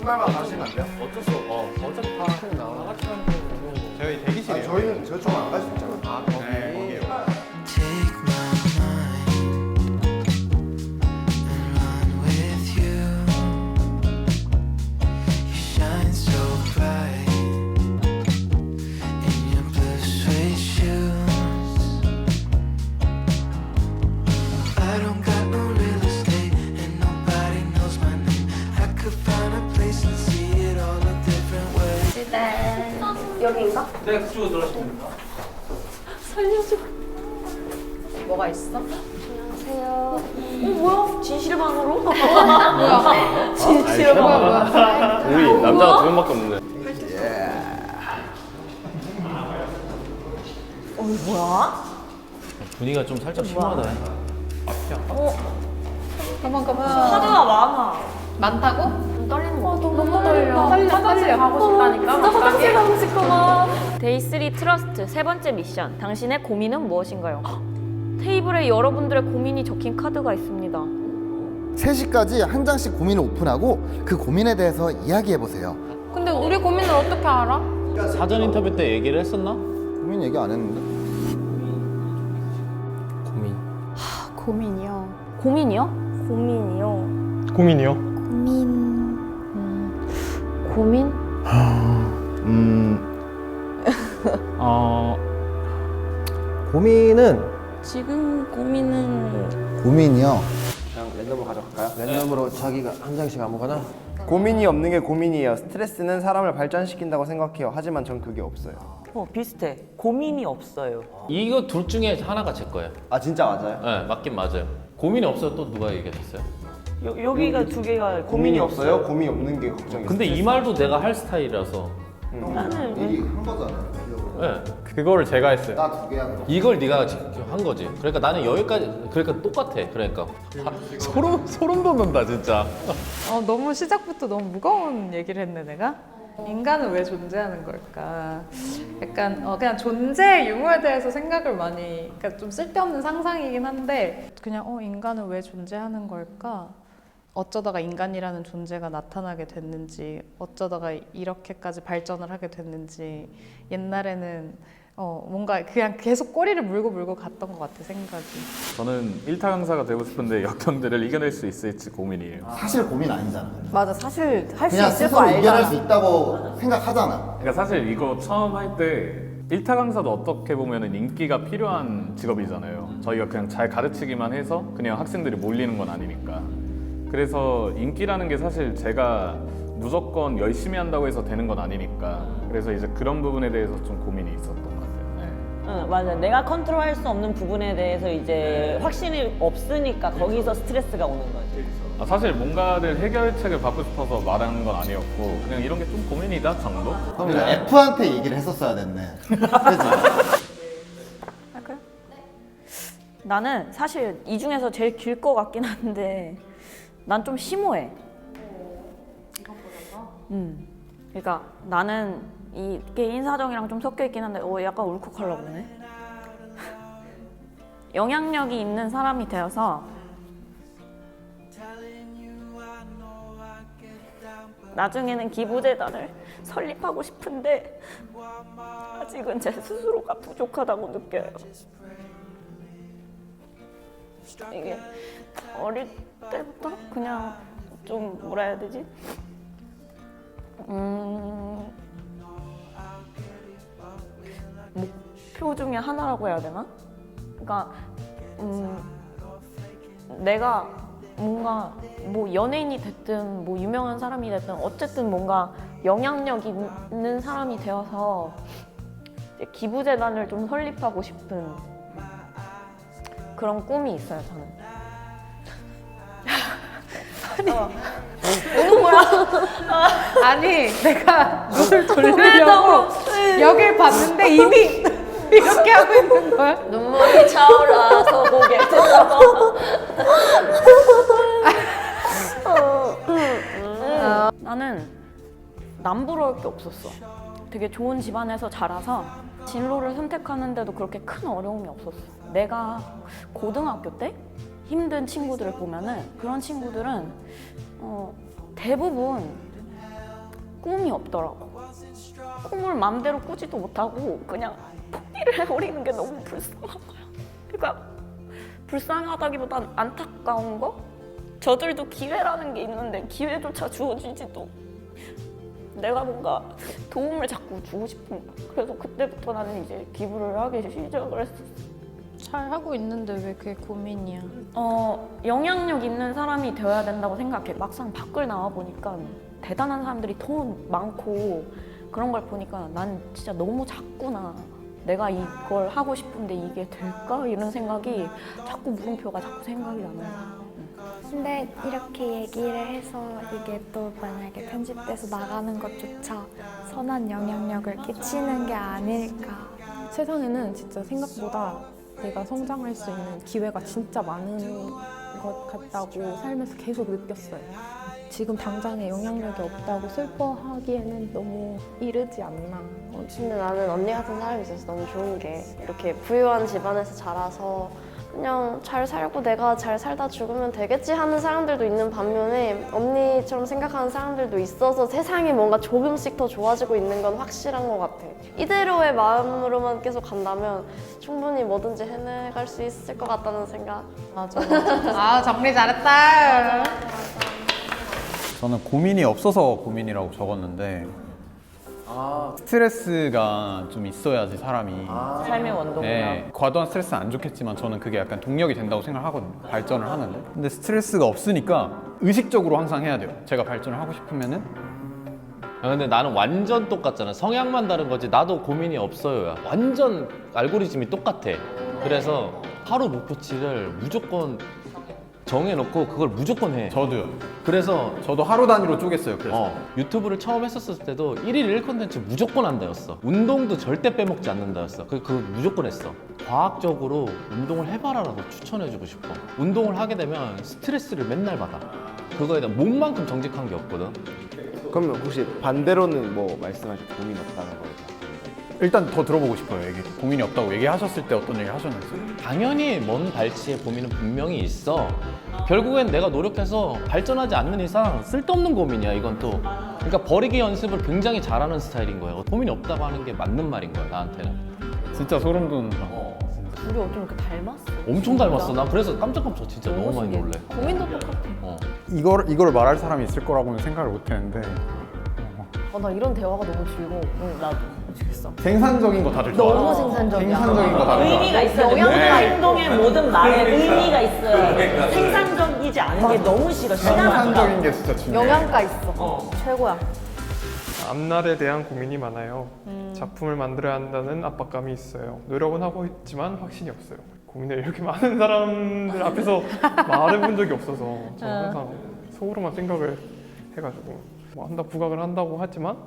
신발만 가시면 안 돼요? 어쩔 수 없어. 어차피 다 같이 가는 거. 저희 대기실이에요. 저희는 저쪽 안 갈 수 있잖아요. 아, 거기. 네, 거기에요. Take my mind and run with you. You shine so bright in your blue suede shoes. I don't got no real estate and nobody knows my name. I could find a place and see it all a different way. 네. 여기인가? 네, 그쪽으로 들어가시면 됩니다. 살려줘. 뭐가 있어? 안녕하세요. 뭐야? 진실만으로? 뭐야? 뭐야? 우리 남자가 두 명밖에 없는데. 뭐야? 분위기가 좀 살짝 심하다. 가만. 카드가 많아. 많다고? 떨리는 거. 너무 떨려. 화장실 가고 싶다니까. 진짜 화장실 가고 싶구나. 데이3 트러스트 세 번째 미션. 당신의 고민은 무엇인가요? 테이블에 여러분들의 고민이 적힌 카드가 있습니다. 3시까지 한 장씩 고민을 오픈하고 그 고민에 대해서 이야기해보세요. 근데 우리 고민을 어떻게 알아? 사전 인터뷰 때 얘기를 했었나? 고민 얘기 안 했는데. 고민. 고민이요. 고민이요? 고민이요. 고민이요? 고민? 고민은 지금 고민은 고민이요. 그냥 랜덤으로 가져갈까요? 랜덤으로 자기가 한 장씩 아무거나. 고민이 없는 게 고민이에요. 스트레스는 사람을 발전시킨다고 생각해요. 하지만 전 그게 없어요. 비슷해. 고민이 없어요. 이거 둘 중에 하나가 제 거예요. 아 진짜 맞아요? 네, 맞긴 맞아요. 고민이 없어요. 또 누가 얘기했어요? 여기가 두 개가 고민이 없어요? 고민이 없는 게 걱정이에요. 근데 이 말도 내가 할 스타일이라서. 나는 얘기한 거잖아. 네. 그거를 제가 했어요. 나 2개 하는 거. 이걸 네가 지금 한 거지. 그러니까 나는 여기까지. 그러니까 똑같아. 그러니까 소름 돋는다 진짜. 너무 시작부터 너무 무거운 얘기를 했네 내가. 인간은 왜 존재하는 걸까? 약간 그냥 존재 유무에 대해서 생각을 많이. 그러니까 좀 쓸데없는 상상이긴 한데 그냥 인간은 왜 존재하는 걸까? 어쩌다가 인간이라는 존재가 나타나게 됐는지, 어쩌다가 이렇게까지 발전을 하게 됐는지, 옛날에는 뭔가 그냥 계속 꼬리를 물고 갔던 것 같아 생각이. 저는 1타 강사가 되고 싶은데 역경들을 이겨낼 수 있을지 고민이에요. 사실 고민 아니잖아. 맞아. 사실 할 수 그냥 있을 거 스스로 이겨낼 알잖아. 수 있다고 생각하잖아. 그러니까 사실 이거 처음 할 때 1타 강사도 어떻게 보면 인기가 필요한 직업이잖아요. 저희가 그냥 잘 가르치기만 해서 그냥 학생들이 몰리는 건 아니니까. 그래서 인기라는 게 사실 제가 무조건 열심히 한다고 해서 되는 건 아니니까. 그래서 이제 그런 부분에 대해서 좀 고민이 있었던 것 같아요. 네. 응, 맞아. 내가 컨트롤할 수 없는 부분에 대해서 이제 확신이 없으니까 거기서 스트레스가 오는 거지. 사실 뭔가를 해결책을 받고 싶어서 말하는 건 아니었고 그냥 이런 게 좀 고민이다 정도? 그럼 우리가 F한테 얘기를 했었어야 됐네. 그치? 할까요? 나는 사실 이 중에서 제일 길 것 같긴 한데 난 좀 심오해. 그러니까 나는 이게 인사정이랑 좀 섞여 있긴 한데 약간 울컥하려고 그러네. 영향력이 있는 사람이 되어서 나중에는 기부재단을 설립하고 싶은데 아직은 제 스스로가 부족하다고 느껴요. 이게 어릴 때부터 그냥 좀 뭐라 해야 되지? 목표 중에 하나라고 해야 되나? 그러니까 내가 뭔가 뭐 연예인이 됐든 뭐 유명한 사람이 됐든 어쨌든 뭔가 영향력 있는 사람이 되어서 이제 기부재단을 좀 설립하고 싶은 그런 꿈이 있어요, 저는. 아니 내가 눈을 돌리려고 여길 봤는데 이미 이렇게 하고 있는 거야? 눈물이 차올라서 고개 들어. 나는 남부러울 게 없었어. 되게 좋은 집안에서 자라서 진로를 선택하는데도 그렇게 큰 어려움이 없었어. 내가 고등학교 때 힘든 친구들을 보면은 그런 친구들은 대부분 꿈이 없더라고. 꿈을 마음대로 꾸지도 못하고 그냥 포기를 해버리는 게 너무 불쌍한 거야. 그러니까 불쌍하다기보단 안타까운 거? 저들도 기회라는 게 있는데 기회조차 주어지지도, 내가 뭔가 도움을 자꾸 주고 싶은 거야. 그래서 그때부터 나는 이제 기부를 하기 시작을 했었어. 잘 하고 있는데 왜 그게 고민이야? 영향력 있는 사람이 되어야 된다고 생각해. 막상 밖을 나와 보니까 대단한 사람들이 더 많고 그런 걸 보니까 난 진짜 너무 작구나. 내가 이걸 하고 싶은데 이게 될까? 이런 생각이 자꾸 물음표가 자꾸 생각이 나는 거야. 근데 이렇게 얘기를 해서 이게 또 만약에 편집돼서 나가는 것조차 선한 영향력을 끼치는 게 아닐까. 세상에는 진짜 생각보다 내가 성장할 수 있는 기회가 진짜 많은 것 같다고 살면서 계속 느꼈어요. 지금 당장에 영향력이 없다고 슬퍼하기에는 너무 이르지 않나. 근데 나는 언니 같은 사람이 있어서 너무 좋은 게, 이렇게 부유한 집안에서 자라서 그냥 잘 살고 내가 잘 살다 죽으면 되겠지 하는 사람들도 있는 반면에 언니처럼 생각하는 사람들도 있어서 세상이 뭔가 조금씩 더 좋아지고 있는 건 확실한 것 같아. 이대로의 마음으로만 계속 간다면 충분히 뭐든지 해내갈 수 있을 것 같다는 생각. 맞아. 아, 정리 잘했다. 저는 고민이 없어서 고민이라고 적었는데 스트레스가 좀 있어야지 사람이 삶의 원동력. 네, 과도한 스트레스는 안 좋겠지만 저는 그게 약간 동력이 된다고 생각하거든요. 발전을 하는데. 근데 스트레스가 없으니까 의식적으로 항상 해야 돼요. 제가 발전을 하고 싶으면은. 근데 나는 완전 똑같잖아. 성향만 다른 거지. 나도 고민이 없어요야. 완전 알고리즘이 똑같아. 그래서 하루 목표치를 무조건 정해놓고 그걸 무조건 해. 저도요. 그래서 저도 하루 단위로 쪼갰어요. 그래서 유튜브를 처음 했었을 때도 1일 1컨텐츠 무조건 한다였어. 운동도 절대 빼먹지 않는다였어. 그거 무조건 했어. 과학적으로 운동을 해봐라라고 추천해주고 싶어. 운동을 하게 되면 스트레스를 맨날 받아. 그거에 대한 몸만큼 정직한 게 없거든. 그러면 혹시 반대로는 뭐 말씀하신 고민 없다는 거예요? 일단 더 들어보고 싶어요. 얘기. 고민이 없다고 얘기하셨을 때 어떤 얘기 하셨는지. 당연히 먼 발치에 고민은 분명히 있어. 결국엔 내가 노력해서 발전하지 않는 이상 쓸데없는 고민이야, 이건 또. 그러니까 버리기 연습을 굉장히 잘하는 스타일인 거예요. 고민이 없다고 하는 게 맞는 말인 거야, 나한테는. 진짜 소름 돋는다. 우리 어쩜 이렇게 닮았어? 엄청 닮았어. 나 그래서 깜짝깜짝 진짜 너무 많이 놀래. 고민도 똑같아. 이걸 말할 사람이 있을 거라고는 생각을 못 했는데. 나 이런 대화가 너무 즐거워. 나도 미치겠어. 생산적인 거 다들 좋아해요. 너무 생산적이야. 생산적인 거 다들 의미가 있어요. 모든 행동의 모든 말에 의미가 있어요. 생산적이지 않은 게 너무 싫어. 시간 생산적인 게 진짜 중요해. 영양가 있어. 최고야. 앞날에 대한 고민이 많아요. 작품을 만들어야 한다는 압박감이 있어요. 노력은 하고 있지만 확신이 없어요. 고민을 이렇게 많은 사람들 앞에서 말해본 적이 없어서 저는 항상 속으로만 생각을 해가지고 뭐 부각을 한다고 하지만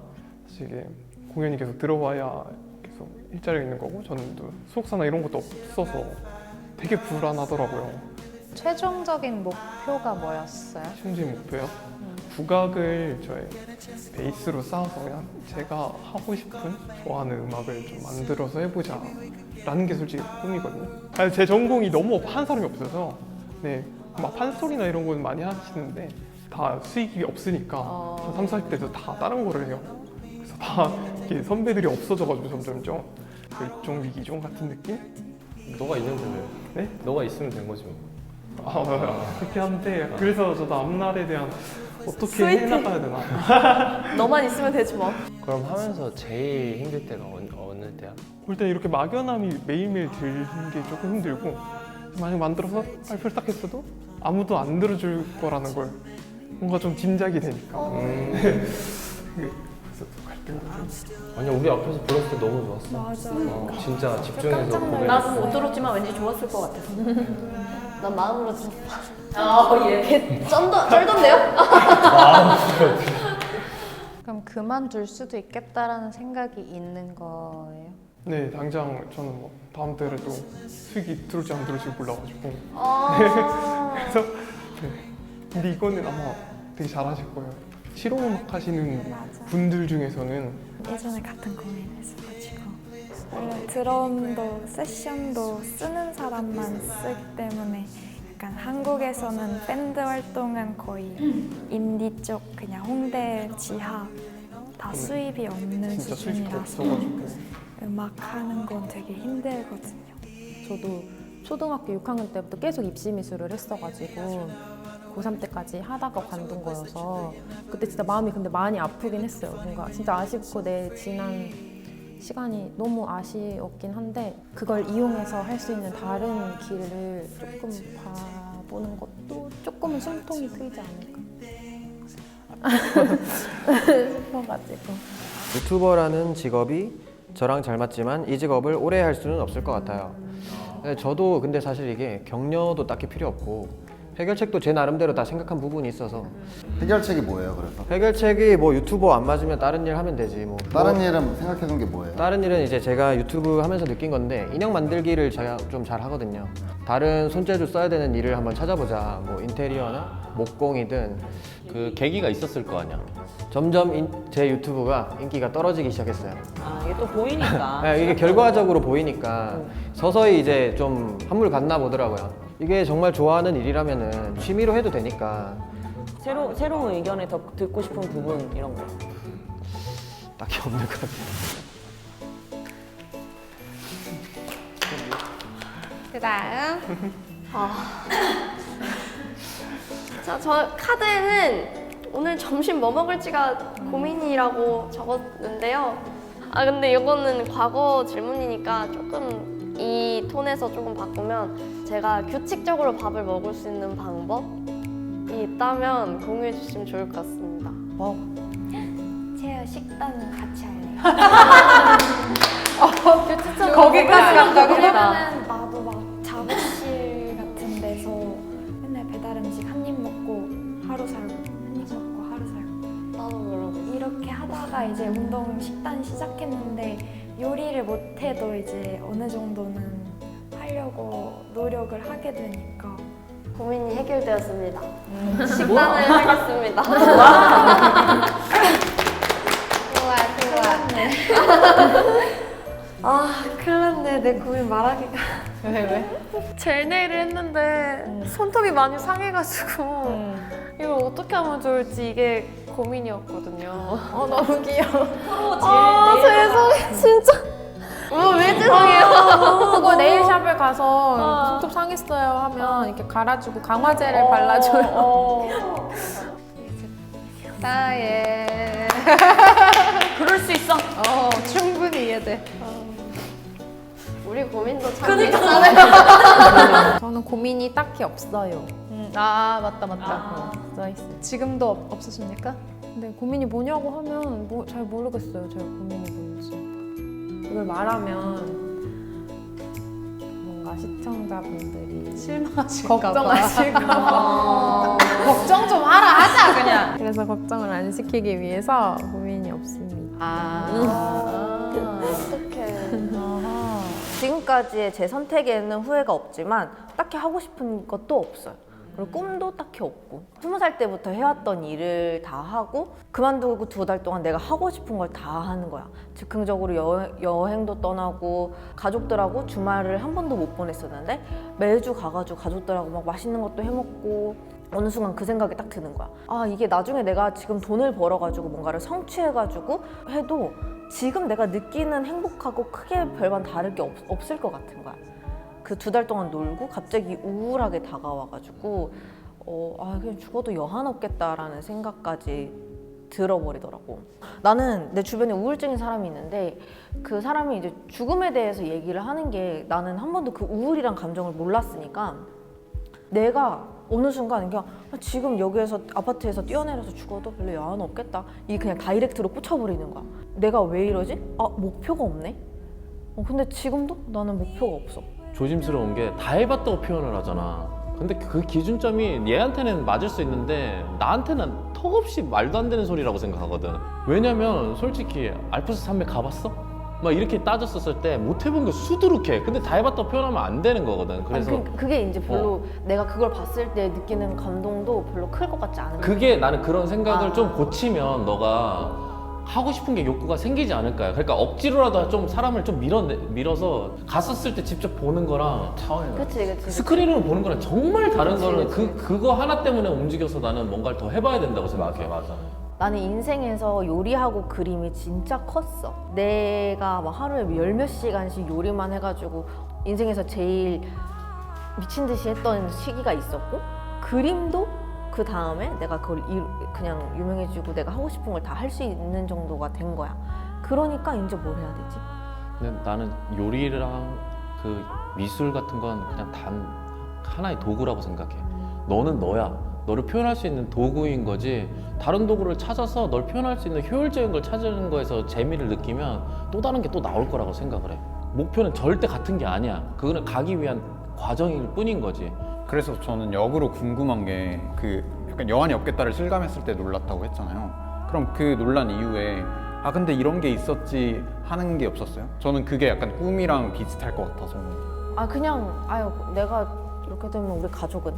사실 이게 공연이 계속 들어와야 계속 일자리가 있는 거고 저는 또 소속사나 이런 것도 없어서 되게 불안하더라고요. 최종적인 목표가 뭐였어요? 최종적인 목표요? 국악을 저의 베이스로 쌓아서 그냥 제가 하고 싶은 좋아하는 음악을 좀 만들어서 해보자 라는 게 솔직히 꿈이거든요. 아니, 제 전공이 너무 한 사람이 없어서 네, 막 판소리나 이런 건 많이 하시는데 다 수익이 없으니까 30, 40대에서 다 다른 거를 해요. 그래서 다 이렇게 선배들이 없어져가지고 점점점 일종 위기종 같은 느낌? 너가 있는데 왜? 네? 너가 있으면 된 거지 뭐. 그렇게 한데 그래서 저도 앞날에 대한 어떻게 해나가야 되나. 너만 있으면 되지 뭐. 그럼 하면서 제일 힘들 때가 어느 때야? 일단 이렇게 막연함이 매일매일 드는 게 조금 힘들고 만약 만들어서 발표를 딱 했어도 아무도 안 들어줄 거라는 걸 뭔가 좀 짐작이 되니까 그래서 또 갈등도 좀. 아니 우리 앞에서 불렀을 때 너무 좋았어. 맞아. 진짜 집중해서 고백. 나도 못 들었지만 왠지 좋았을 것 같아서. 난 마음으로 들었어. 예. 쩔던데요? 그럼 그만둘 수도 있겠다라는 생각이 있는 거예요? 네, 당장 저는 뭐 다음 달에도 수익이 들어올지 안 들어올지 몰라가지고. 그래서 네. 근데 이거는 아마 되게 잘하실 거예요. 실용음악 하시는 분들 중에서는 예전에 같은 고민을 했어가지고 원래 드럼도 세션도 쓰는 사람만 쓰기 때문에 약간 한국에서는 밴드 활동은 거의 인디 쪽 그냥 홍대 지하 다 수입이 없는 진짜 수입이 수준이라서 없어가지고. 음악 하는 건 되게 힘들거든요. 저도 초등학교 6학년 때부터 계속 입시 미술을 했어가지고 고3 때까지 하다가 관둔 거여서 그때 진짜 마음이 근데 많이 아프긴 했어요. 뭔가 진짜 아쉽고 내 지난 시간이 너무 아쉬웠긴 한데 그걸 이용해서 할 수 있는 다른 길을 조금 봐보는 것도 조금은 숨통이 트이지 않을까 싶어가지고. 유튜버라는 직업이 저랑 잘 맞지만 이 직업을 오래 할 수는 없을 것 같아요. 저도 근데 사실 이게 격려도 딱히 필요 없고 해결책도 제 나름대로 다 생각한 부분이 있어서. 해결책이 뭐예요, 그래서? 해결책이 뭐 유튜버 안 맞으면 다른 일 하면 되지 뭐. 다른 일은 생각해둔 게 뭐예요? 다른 일은 이제 제가 유튜브 하면서 느낀 건데 인형 만들기를 제가 좀 잘 하거든요. 다른 손재주 써야 되는 일을 한번 찾아보자. 뭐 인테리어나 목공이든. 그 계기가 있었을 거 아니야. 점점 제 유튜브가 인기가 떨어지기 시작했어요. 아, 이게 또 보이니까. 네, 이게 결과적으로 보이니까 서서히 이제 좀 한물 갔나 보더라고요. 이게 정말 좋아하는 일이라면은 취미로 해도 되니까. 새로운 의견을 더 듣고 싶은 부분 이런 거. 딱히 없는 것 같아요. 그다음 자, 저 카드에는 오늘 점심 뭐 먹을지가 고민이라고 적었는데요. 아, 근데 이거는 과거 질문이니까 조금 이 톤에서 조금 바꾸면 제가 규칙적으로 밥을 먹을 수 있는 방법이 있다면 공유해 주시면 좋을 것 같습니다. 제가 식단 같이 할래요. 거기까지 간다고? 왜냐면은 나도 막 작업실 같은 데서 맨날 배달 음식 한 입 먹고 하루 살고 한 입 먹고 하루 살고 나도 그러고 이렇게 하다가 이제 운동 식단 시작했는데 요리를 못해도 이제 어느 정도는 하려고 노력을 하게 되니까 고민이 해결되었습니다. 식단을 하겠습니다. 좋아. 아, 큰일 났네. 내 고민 말하기가. 왜? 젤네일을 했는데 손톱이 많이 상해가지고 이걸 어떻게 하면 좋을지 이게 고민이었거든요. 너무 귀여워. 세상에 진짜. 왜 죄송해요. 그거 네일샵을 가서 손톱 상했어요 하면 이렇게 갈아주고 강화제를 발라줘요. 나의 그럴 수 있어. 충분히 이해돼. 우리 고민도 참 그러니까. 비슷하네. 저는 고민이 딱히 없어요. 아 맞다. 써있어요. 지금도 없으십니까? 근데 고민이 뭐냐고 하면 잘 모르겠어요. 제가 고민이 뭔지. 이걸 말하면 뭔가 시청자분들이 실망하실까 봐. 걱정하실까 봐. 걱정 좀 하자 그냥. 그래서 걱정을 안 시키기 위해서 고민이 없습니다. 어떡해. 지금까지의 제 선택에는 후회가 없지만 딱히 하고 싶은 것도 없어요. 그리고 꿈도 딱히 없고 20살 때부터 해왔던 일을 다 하고 그만두고 2달 동안 내가 하고 싶은 걸 다 하는 거야. 즉흥적으로 여행도 떠나고 가족들하고 주말을 한 번도 못 보냈었는데 매주 가가지고 가족들하고 막 맛있는 것도 해먹고 어느 순간 그 생각이 딱 드는 거야. 아, 이게 나중에 내가 지금 돈을 벌어가지고 뭔가를 성취해가지고 해도 지금 내가 느끼는 행복하고 크게 별반 다를 게 없을 것 같은 거야. 그 2달 동안 놀고 갑자기 우울하게 다가와가지고 그냥 죽어도 여한 없겠다라는 생각까지 들어버리더라고. 나는 내 주변에 우울증인 사람이 있는데 그 사람이 이제 죽음에 대해서 얘기를 하는 게 나는 한 번도 그 우울이란 감정을 몰랐으니까 내가 어느 순간 그냥 지금 여기에서 아파트에서 뛰어내려서 죽어도 별로 여한 없겠다. 이게 그냥 다이렉트로 꽂혀버리는 거야. 내가 왜 이러지? 목표가 없네? 근데 지금도 나는 목표가 없어. 조심스러운 게 다 해봤다고 표현을 하잖아. 근데 그 기준점이 얘한테는 맞을 수 있는데 나한테는 턱없이 말도 안 되는 소리라고 생각하거든. 왜냐면 솔직히 알프스 산맥 가봤어? 막 이렇게 따졌었을 때 못 해본 게 수두룩해. 근데 다 해봤다고 표현하면 안 되는 거거든. 그래서 그게 이제 별로 내가 그걸 봤을 때 느끼는 감동도 별로 클 것 같지 않은 그게 나는 그런 생각을 좀 고치면 너가 하고 싶은 게 욕구가 생기지 않을까요? 그러니까 억지로라도 좀 사람을 좀 밀어서 갔었을 때 직접 보는 거랑 그치. 스크린으로 보는 거랑 정말 다른 거는 그거 하나 때문에 움직여서 나는 뭔가를 더 해봐야 된다고 생각해. 맞아. 나는 인생에서 요리하고 그림이 진짜 컸어. 내가 막 하루에 열 몇 시간씩 요리만 해가지고 인생에서 제일 미친 듯이 했던 시기가 있었고, 그림도 그 다음에 내가 그걸 그냥 유명해지고 내가 하고 싶은 걸 다 할 수 있는 정도가 된 거야. 그러니까 이제 뭘 해야 되지? 근데 나는 요리랑 그 미술 같은 건 그냥 단 하나의 도구라고 생각해. 너는 너야. 너를 표현할 수 있는 도구인 거지. 다른 도구를 찾아서 널 표현할 수 있는 효율적인 걸 찾는 거에서 재미를 느끼면 또 다른 게 또 나올 거라고 생각을 해. 목표는 절대 같은 게 아니야. 그거는 가기 위한 과정일 뿐인 거지. 그래서 저는 역으로 궁금한 게 그 약간 여한이 없겠다를 실감했을 때 놀랐다고 했잖아요. 그럼 그 논란 이후에 아 근데 이런 게 있었지 하는 게 없었어요? 저는 그게 약간 꿈이랑 비슷할 것 같아서. 아유 내가 이렇게 되면 우리 가족은.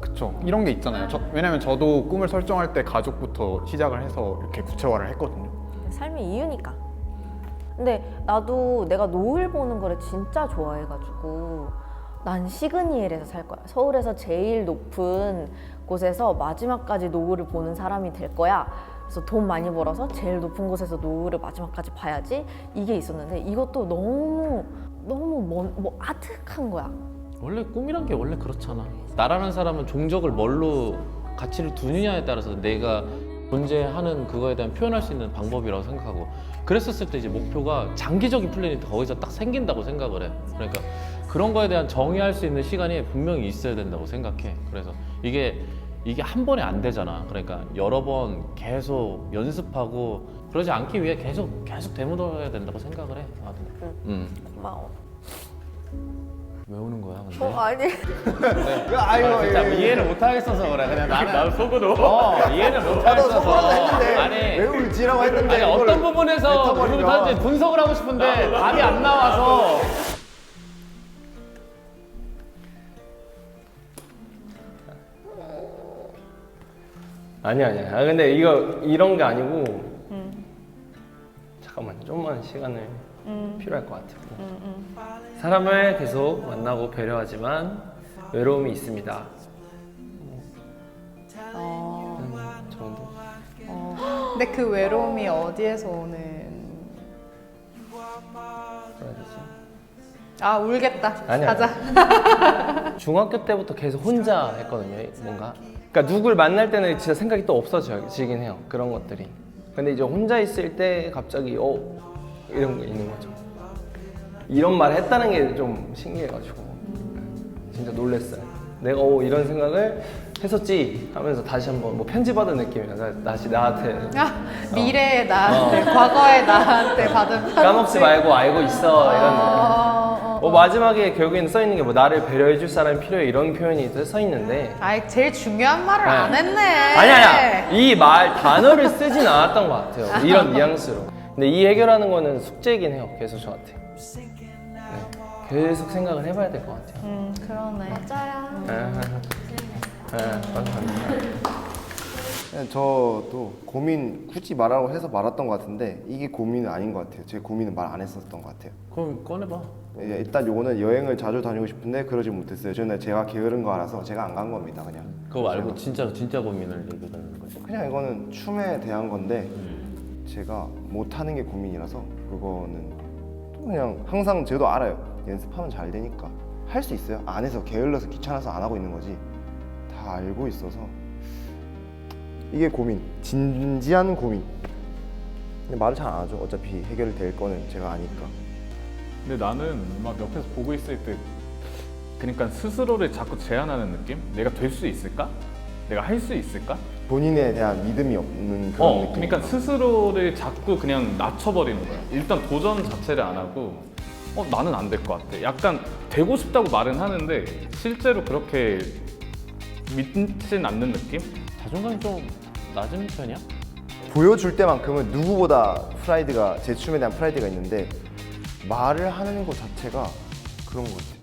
그쵸. 이런 게 있잖아요. 왜냐면 저도 꿈을 설정할 때 가족부터 시작을 해서 이렇게 구체화를 했거든요. 삶의 이유니까. 근데 나도 내가 노을 보는 거를 진짜 좋아해가지고 난 시그니엘에서 살 거야. 서울에서 제일 높은 곳에서 마지막까지 노을을 보는 사람이 될 거야. 그래서 돈 많이 벌어서 제일 높은 곳에서 노을을 마지막까지 봐야지, 이게 있었는데 이것도 너무 아득한 거야. 원래 꿈이란 게 원래 그렇잖아. 나라는 사람은 종적을 뭘로 가치를 두느냐에 따라서 내가 존재하는 그거에 대한 표현할 수 있는 방법이라고 생각하고, 그랬었을 때 이제 목표가 장기적인 플랜이 거기서 딱 생긴다고 생각을 해. 그러니까 그런 거에 대한 정의할 수 있는 시간이 분명히 있어야 된다고 생각해. 그래서 이게 한 번에 안 되잖아. 그러니까 여러 번 계속 연습하고 그러지 않기 위해 계속 되묻어야 된다고 생각을 해. 고마워. 왜 우는 거야, 근데? 아니. 아이고, 진짜 이해를 못 하겠어서 그래. 그냥 나는 속으로 이해를 못 하겠어서. 아니, 왜 울지라고 했는데 아니 어떤 부분에서 우리 못하는지 분석을 하고 싶은데 답이 안 나와서. 아니야. 근데 이런 게 아니고 잠깐만 좀만 시간을 필요할 것 같아요. 사람을 계속 만나고 배려하지만 외로움이 있습니다. 정도. 근데 그 외로움이 어디에서 오는? 아 울겠다. 아니야. 가자. 중학교 때부터 계속 혼자 했거든요. 뭔가. 그러니까 누굴 만날 때는 진짜 생각이 또 없어지긴 해요. 그런 것들이. 근데 이제 혼자 있을 때 갑자기 이런 게 있는 거죠. 이런 말 했다는 게 좀 신기해가지고 진짜 놀랬어요. 내가 이런 생각을 했었지 하면서 다시 한번 뭐 편지 받은 느낌이야. 다시 나한테 미래의 나한테, 과거의 나한테 받은 편지. 까먹지 말고 알고 있어 이런 느낌. 마지막에 결국에는 써 있는 게 뭐 나를 배려해줄 사람이 필요해 이런 표현이 써 있는데. 제일 중요한 말을 안 했네. 아니야. 이 말 단어를 쓰진 않았던 것 같아요. 이런 뉘앙스로. 근데 이 해결하는 거는 숙제이긴 해요. 계속 저한테. 계속 생각을 해봐야 될 것 같아요. 그러네. 맞아요. 감사합니다. 저도 고민 굳이 말하라고 해서 말았던 것 같은데 이게 고민은 아닌 것 같아요. 제 고민은 말 안 했었던 것 같아요. 그럼 꺼내봐. 일단 요거는 여행을 자주 다니고 싶은데 그러지 못했어요. 저는 제가 게으른 거 알아서 제가 안 간 겁니다. 그냥. 그거 말고 진짜 고민을 얘기하는 거죠. 그냥 이거는 춤에 대한 건데 제가 못하는 게 고민이라서 그거는 또 그냥 항상 저도 알아요. 연습하면 잘 되니까 할 수 있어요. 안 해서 게을러서 귀찮아서 안 하고 있는 거지. 다 알고 있어서 이게 고민, 진지한 고민. 근데 말을 잘 안 하죠. 어차피 해결될 거는 제가 아니까. 근데 나는 막 옆에서 보고 있을 때 그러니까 스스로를 자꾸 제한하는 느낌? 내가 될 수 있을까? 내가 할 수 있을까? 본인에 대한 믿음이 없는 그런 느낌. 그러니까 스스로를 자꾸 그냥 낮춰버리는 거야. 일단 도전 자체를 안 하고 나는 안 될 것 같아. 약간 되고 싶다고 말은 하는데 실제로 그렇게 믿진 않는 느낌? 자존감이 좀 낮은 편이야? 보여줄 때만큼은 누구보다 프라이드가, 제 춤에 대한 프라이드가 있는데 말을 하는 것 자체가 그런 것 같아요.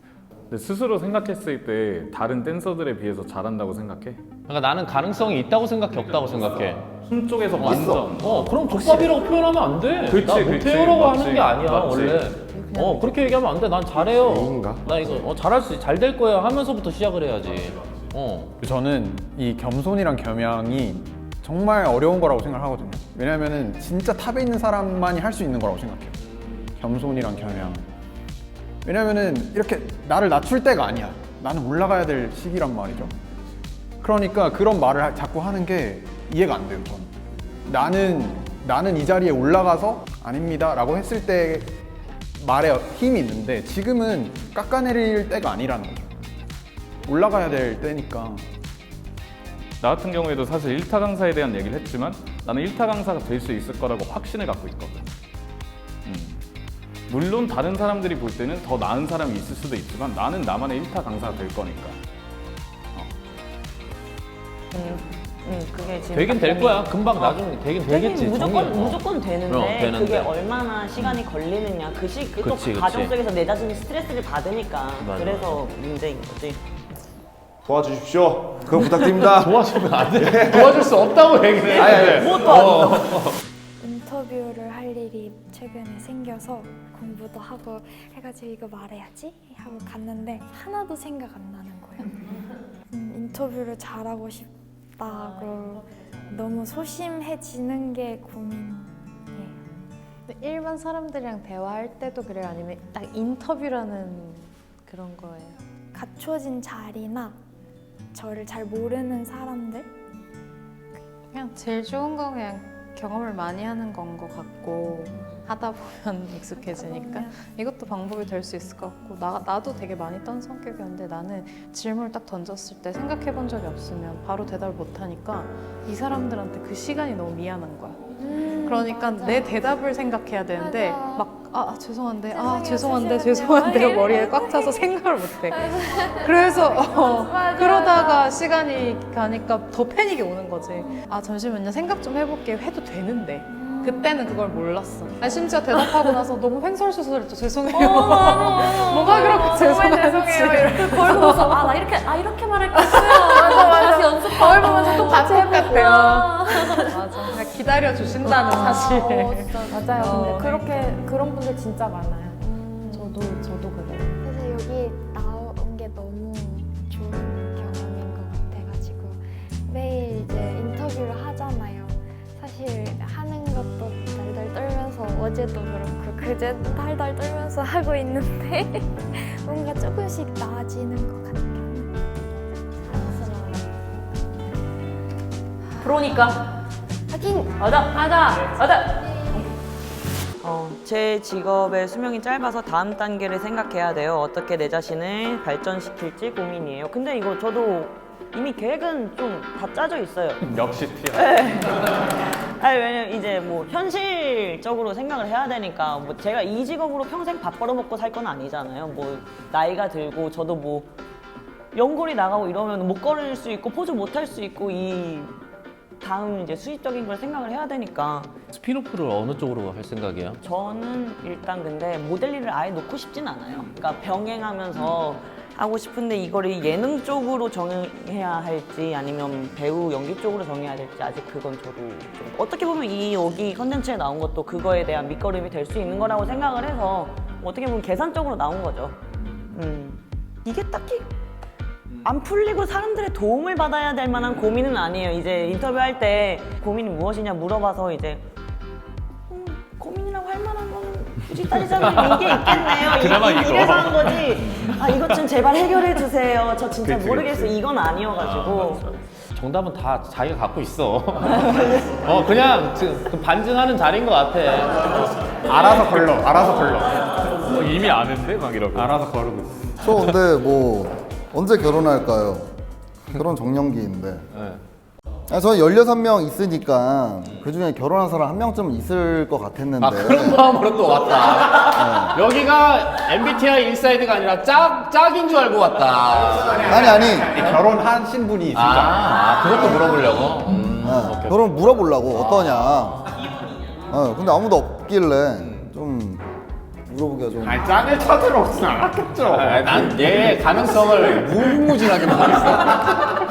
근데 스스로 생각했을 때 다른 댄서들에 비해서 잘한다고 생각해? 그러니까 나는 가능성이 있다고 생각해, 없다고 생각해. 춤 쪽에서 완전. 그럼 족밥이라고 표현하면 안 돼. 그치, 나 못해요라고 맞지. 하는 게 아니야, 맞지. 원래. 그렇게 얘기하면 안 돼. 난 잘해요. A인가? 나 이거 잘할 수, 잘 될 거야 하면서부터 시작을 해야지. 저는 이 겸손이랑 겸양이 정말 어려운 거라고 생각하거든요. 왜냐면은 진짜 탑에 있는 사람만이 할 수 있는 거라고 생각해요. 겸손이랑 겸양. 왜냐면은 이렇게 나를 낮출 때가 아니야. 나는 올라가야 될 시기란 말이죠. 그러니까 그런 말을 자꾸 하는 게 이해가 안 돼요, 저는. 나는 이 자리에 올라가서 아닙니다 라고 했을 때 말에 힘이 있는데 지금은 깎아내릴 때가 아니라는 거죠. 올라가야 될 때니까. 나 같은 경우에도 사실 1타 강사에 대한 얘기를 했지만 나는 1타 강사가 될 수 있을 거라고 확신을 갖고 있거든. 물론 다른 사람들이 볼 때는 더 나은 사람이 있을 수도 있지만 나는 나만의 1타 강사가 될 거니까. 그게 지금 되긴 될 거야. 금방 나중에 되긴 되겠지. 무조건 되는데, 되는데. 그게 얼마나 시간이 걸리느냐. 그 그치. 과정 속에서 내 자신이 스트레스를 받으니까. 맞아. 그래서 문제인 거지. 도와주십시오. 그거 부탁드립니다. 도와주면 안 돼. 도와줄 수 없다고 얘기해. 아니. 뭐 도와준다고. 인터뷰를 할 일이 최근에 생겨서 공부도 하고 해가지고 이거 말해야지 하고 갔는데 하나도 생각 안 나는 거예요. 인터뷰를 잘하고 싶다고 너무 소심해지는 게 고민이에요. 근데 일반 사람들이랑 대화할 때도 그래요? 아니면 딱 인터뷰라는 그런 거예요? 갖춰진 자리나 저를 잘 모르는 사람들? 그냥 제일 좋은 건 그냥 경험을 많이 하는 건 것 같고 하다 보면 익숙해지니까 이것도 방법이 될 수 있을 것 같고 나도 되게 많이 떤 성격이었는데 나는 질문을 딱 던졌을 때 생각해 본 적이 없으면 바로 대답을 못 하니까 이 사람들한테 그 시간이 너무 미안한 거야. 그러니까 맞아. 내 대답을 생각해야 되는데 맞아. 막 죄송한데 죄송해요. 죄송한데 머리에 꽉 차서 생각을 못해. 그래서 그러다가 시간이 가니까 더 패닉이 오는 거지. 잠시만요, 생각 좀 해볼게요 해도 되는데 그때는 그걸 몰랐어. 심지어 대답하고 나서 너무 횡설수설했죠. 죄송해요. 뭐가 그렇게 죄송한지. 거울 보면서 나 이렇게 말할 거 있어요. 다시 연습. 거울 보면서 똑같이 똑같아요. 맞아. 그냥 기다려 주신다는 사실. 진짜 맞아요. 근데 그런 분들 진짜 많아요. 저도 그래요. 그래서 여기 나온 게 너무 좋은 경험인 것 같아가지고 매일 이제 인터뷰를 하잖아요. 사실 하는 것도 달달 떨면서 어제도 그렇고 그제도 달달 떨면서 하고 있는데 뭔가 조금씩 나아지는 것 같아요. 그러니까 하긴 하자. 제 직업의 수명이 짧아서 다음 단계를 생각해야 돼요. 어떻게 내 자신을 발전시킬지 고민이에요. 근데 이거 저도 이미 계획은 좀 다 짜져 있어요. 역시 티야. 아니, 왜냐면 이제 뭐 현실적으로 생각을 해야 되니까 뭐 제가 이 직업으로 평생 밥 벌어먹고 살 건 아니잖아요. 뭐 나이가 들고 저도 뭐 연골이 나가고 이러면 못 걸을 수 있고 포즈 못 할 수 있고 이 다음 이제 수입적인 걸 생각을 해야 되니까. 스피노프를 어느 쪽으로 할 생각이에요? 저는 일단 근데 모델 일을 아예 놓고 싶진 않아요. 그러니까 병행하면서 하고 싶은데 이거를 예능 쪽으로 정해야 할지 아니면 배우 연기 쪽으로 정해야 될지 아직 그건 저도 좀 어떻게 보면 여기 컨텐츠에 나온 것도 그거에 대한 밑거름이 될 수 있는 거라고 생각을 해서 어떻게 보면 계산적으로 나온 거죠. 이게 딱히 안 풀리고 사람들의 도움을 받아야 될 만한 고민은 아니에요. 이제 인터뷰할 때 고민이 무엇이냐 물어봐서 이제 고민이라고 할 만한 건 굳이 따지자면 이게 있겠네요. 그나마 이거. 이래서 한 거지. 이것 좀 제발 해결해 주세요. 저 진짜 그치, 모르겠어요. 이건 아니어가지고. 정답은 다 자기가 갖고 있어. 그냥 그 반증하는 자리인 것 같아. 알아서 걸러. 이미 아는데 막 이러고. 알아서 거르고 있어. 저 근데 뭐 언제 결혼할까요? 결혼 정년기인데. 저는 16명 있으니까 그중에 결혼한 사람 한 명쯤 있을 것 같았는데. 그런 마음으로 또 왔다. 여기가 MBTI 인사이드가 아니라 짝인 줄 알고 왔다. 아니 결혼하신 분이 있으니까. 그것도 물어보려고? 결혼 물어보려고 어떠냐. 근데 아무도 없길래 좀 물어보기가 좀. 짝을 찾으러 오진 않았겠죠. 난 얘 가능성을 무궁무진하게 보고 있어.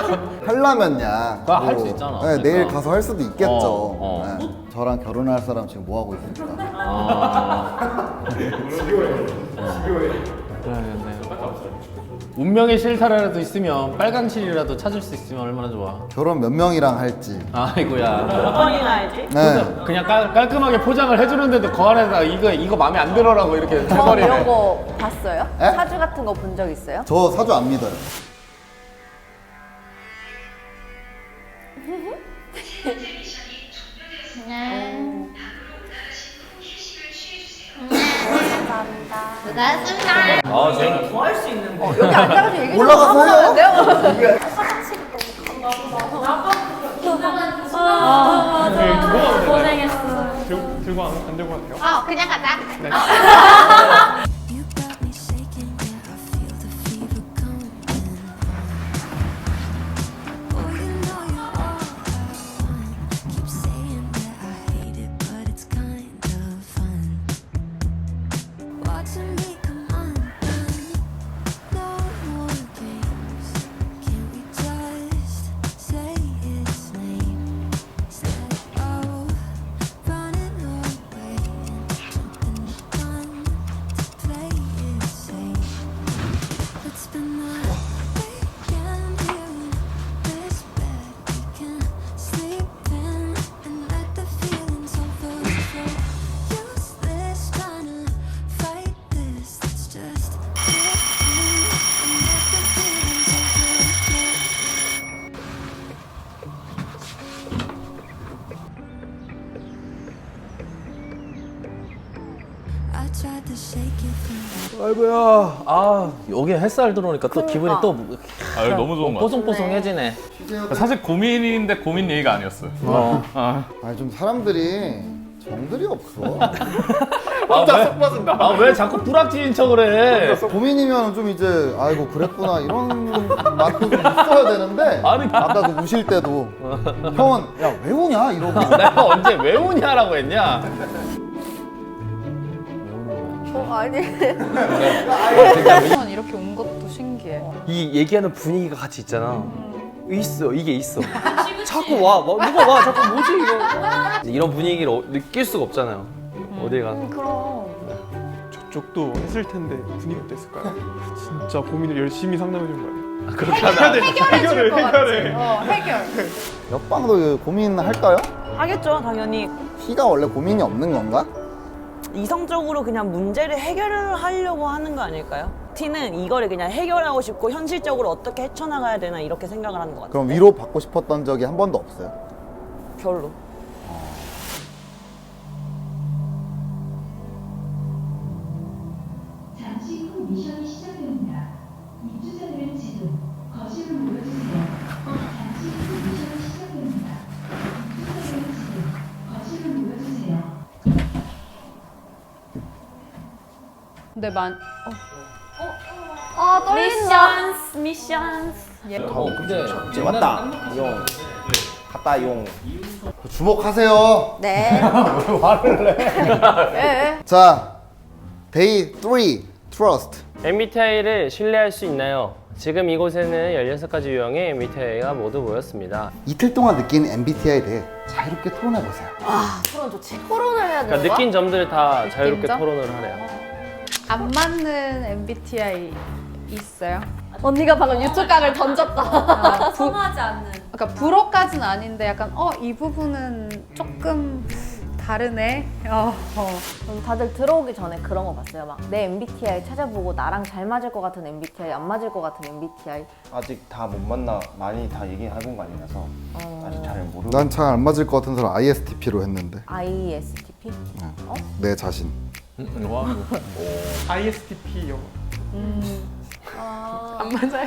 하려면야. 할 수 있잖아. 네, 내일 그러니까. 가서 할 수도 있겠죠. 네. 저랑 결혼할 사람 지금 뭐 하고 있습니까? 그래야겠네. 운명의 실타래라도 있으면 빨간 실이라도 찾을 수 있으면 얼마나 좋아. 결혼 몇 명이랑 할지. 아이고야. 몇 번이나 알지? 네. 그냥 깔끔하게 포장을 해주는데도 그 안에다 이거 마음에 안 들어라고 이렇게 저 해버리네. 이런 거 봤어요? 에? 사주 같은 거 본 적 있어요? 저 사주 안 믿어요. 아, 저희는 더할 수 있는 거. 여기 앉아가지고 얘기 좀 올라가서 하면 안 돼요? 고생했어. 들고 안 들고 가도 돼요? 그냥 가자. 네. 아이고야. 아 여기 햇살 들어오니까 또 기분이 또 아, 여기 너무 좋은 것 같아요. 뽀송뽀송해지네. 사실 고민인데 고민 얘기가 아니었어요. 아니 좀 사람들이 정들이 없어. 혼자 속 빠진다. 왜 자꾸 뿌락지인 척을 해? 고민이면 좀 이제 아이고 그랬구나 이런 맛도 좀 있어야 되는데. 아니 아까 그 우실 때도 형은 야 왜 우냐 이러고. 내가 언제 왜 우냐라고 했냐? 아니. 이렇게 온 것도 신기해. 이 얘기하는 분위기가 같이 있잖아. 있어, 이게 있어. 자꾸 와, 누가 와, 자꾸 뭐지 이거. 이런 분위기를 느낄 수가 없잖아요. 어딜 가서. 그럼. 저쪽도 했을 텐데 분위기 어땠을까요? 진짜 고민을 열심히 상담해 준 거예요. 그렇게 하면 해결해 줄 것 같지. 해결. 옆방도 고민할까요? 하겠죠, 당연히. T가 원래 고민이 없는 건가? 이성적으로 그냥 문제를 해결을 하려고 하는 거 아닐까요? T는 이거를 그냥 해결하고 싶고 현실적으로 어떻게 헤쳐나가야 되나 이렇게 생각을 하는 것 같아요. 그럼 위로 받고 싶었던 적이 한 번도 없어요? 별로. 잠시 후 미션이 시작됩니다. 입주자들은 지금 거실로 모여주세요. 잠시 후 미션이 시작됩니다. 입주자들은 지금 거실로 모여주세요. 근데 떨린다. 미션스. 근데 이제 왔다. 용. 갔다 용. 주목하세요. 네. 왜 화를 내? 자, 데이 3 트러스트. MBTI를 신뢰할 수 있나요? 지금 이곳에는 16가지 유형의 MBTI가 모두 모였습니다. 이틀 동안 느낀 MBTI에 대해 자유롭게 토론해 보세요. 아, 토론 좋지. 토론을 해야 되는 그러니까 거야? 느낀 점들을 다 자유롭게 느낀 점? 토론을 하래요. 안 맞는 MBTI 있어요? 언니가 방금 유튜각을 던졌다. 선호하지 않는. 그러니까 불호까지는 아닌데 약간 이 부분은 조금 다르네. 다들 들어오기 전에 그런 거 봤어요. 막 내 MBTI 찾아보고 나랑 잘 맞을 것 같은 MBTI, 안 맞을 것 같은 MBTI. 아직 다 못 만나 많이 다 얘기해본 거 아니라서 아직 잘 모르고. 난 잘 안 맞을 것 같은 사람 ISTP로 했는데. ISTP? 내 자신. ISTP요. 안 맞아요.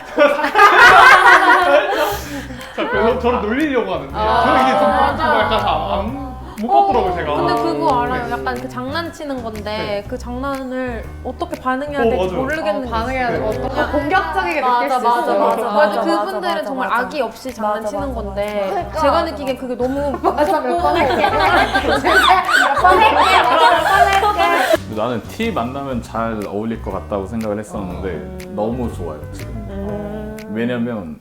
자, 그래서 저를 놀리려고 하는데 저는 이게 좀 약간 못 봤더라고요 제가. 근데 그거 알아요? 네. 약간 그 장난치는 건데 네. 그 장난을 어떻게 반응해야 될지 맞아요. 모르겠는 반응해야 게 되고 있어요. 어떻게 공격적이게 느낄 수 맞아, 있어요. 맞아. 그분들은 정말 악의 없이 장난치는 건데 그러니까. 제가 느끼기엔 그게 너무 맞아, 몇 번 할게. 근데 나는 T 만나면 잘 어울릴 것 같다고 생각을 했었는데 너무 좋아요 지금. 왜냐면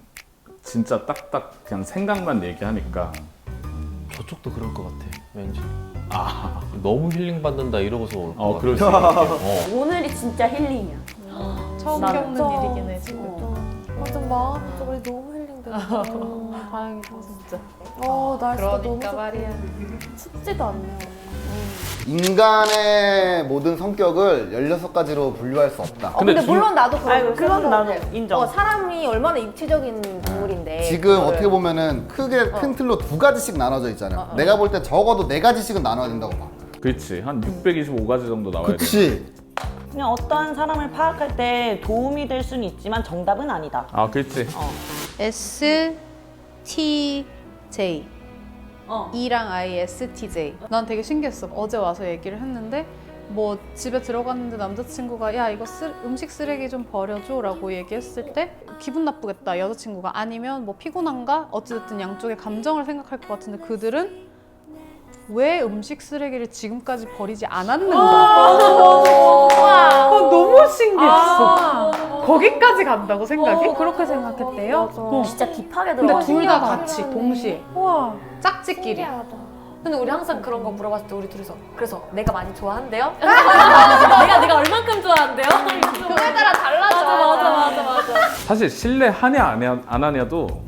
진짜 딱딱 그냥 생각만 얘기하니까. 저쪽도 그럴 것 같아. 왠지. 아 너무 힐링 받는다 이러고서 올 것 같아. 그럴 수 있겠네요. 오늘이 진짜 힐링이야. 처음 나는. 겪는 일이긴 해 지금. 맞아, 마음이 너무 힐링되고. 다행이다 진짜. 날씨가 너무 그러니까 말이야. 춥지도 않네요. 인간의 모든 성격을 16가지로 분류할 수 없다. 근데 물론 나도 아이고, 그런 그건 나도 생각해. 인정. 사람이 얼마나 입체적인 동물인데. 지금 어떻게 보면은 크게 큰 틀로 2가지씩 나눠져 있잖아요. 내가 볼 때 적어도 4가지씩은 나눠야 된다고 봐. 그렇지. 한 625가지 정도 나와야 돼. 그치? 그냥 어떠한 사람을 파악할 때 도움이 될 수는 있지만 정답은 아니다. 아, 그렇지. S, T, J. E랑 I, S, T, J. 난 되게 신기했어. 어제 와서 얘기를 했는데 뭐 집에 들어갔는데 남자친구가 야 이거 음식 쓰레기 좀 버려줘 라고 얘기했을 때 기분 나쁘겠다 여자친구가. 아니면 뭐 피곤한가? 어찌됐든 양쪽의 감정을 생각할 것 같은데 그들은 왜 음식 쓰레기를 지금까지 버리지 않았는가? 너무 신기했어. 거기까지 간다고 생각이? 그렇게 생각했대요? 진짜 딥하게 근데 들어가. 둘 다 같이 동시에 우와. 짝짓끼리. 근데 우리 항상 그런 거 물어봤을 때 우리 둘이서 그래서 내가 많이 좋아한대요? 내가 얼만큼 좋아한대요? 그거에 따라 달라져. 맞아. 사실 신뢰하냐 안 하냐도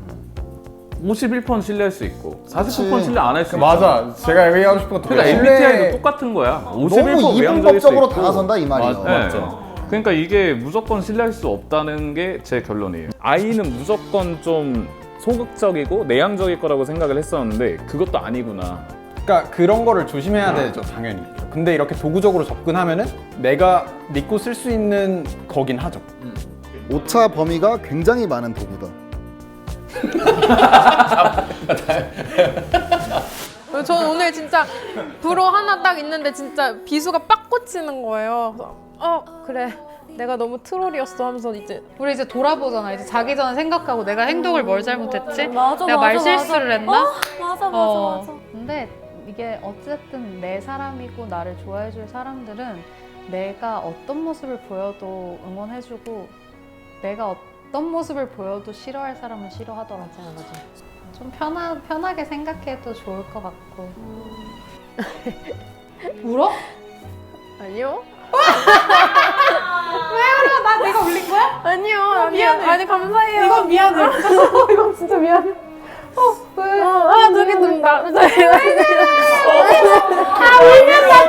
51% 신뢰할 수 있고 49% 신뢰 안 할 수 있고. 맞아. 제가 얘기하고 싶은 것도 그러니까 MBTI도 똑같은 거야. 51% 너무 외향적일 수 있고. 이분법적으로 다가선다 이 말이에요. 맞죠. 그러니까 이게 무조건 신뢰할 수 없다는 게 제 결론이에요. I는 무조건 좀 소극적이고 내향적일 거라고 생각을 했었는데 그것도 아니구나. 그러니까 그런 거를 조심해야 되죠, 당연히. 근데 이렇게 도구적으로 접근하면은 내가 믿고 쓸 수 있는 거긴 하죠. 오차 범위가 굉장히 많은 도구다. 전 오늘 진짜 불호 하나 딱 있는데 진짜 비수가 빡 꽂히는 거예요. 그래서 그래 내가 너무 트롤이었어 하면서 이제 우리 이제 돌아보잖아. 이제 자기 전에 생각하고 내가 행동을 뭘 잘못했지? 맞아, 내가 말 맞아, 실수를 맞아. 했나? 맞아. 근데 이게 어쨌든 내 사람이고 나를 좋아해줄 사람들은 내가 어떤 모습을 보여도 응원해주고 내가 어떤 모습을 보여도 싫어할 사람은 싫어하더라고. 좀 편하게 생각해도 좋을 것 같고. 울어? 아니요. 왜 울어? 나 내가 울린 거야? 아니요. 미안해. 아니 감사해요. 이건 미안해. 이건 진짜 미안해. 왜? 저기 눈다. 울면 나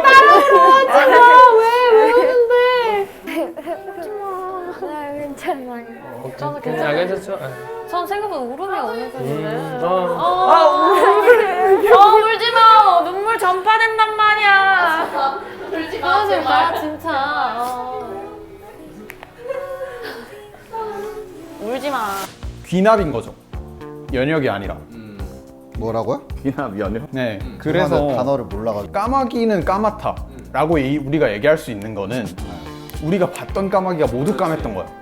따라 울지 마. 왜 우는데? 괜찮아요. 괜찮죠? 전 생각보다 울음이 없는 편인데. 울지 마. 눈물 전파된단 말이야. 울지 마, 진짜. 울지 마. 귀납인 거죠. 연역이 아니라. 뭐라고요? 귀납 연역? 네. 그래서 죄송한데 단어를 몰라가지고. 까마귀는 까맣다라고 우리가 얘기할 수 있는 거는 우리가 봤던 까마귀가 모두 까맸던 거야.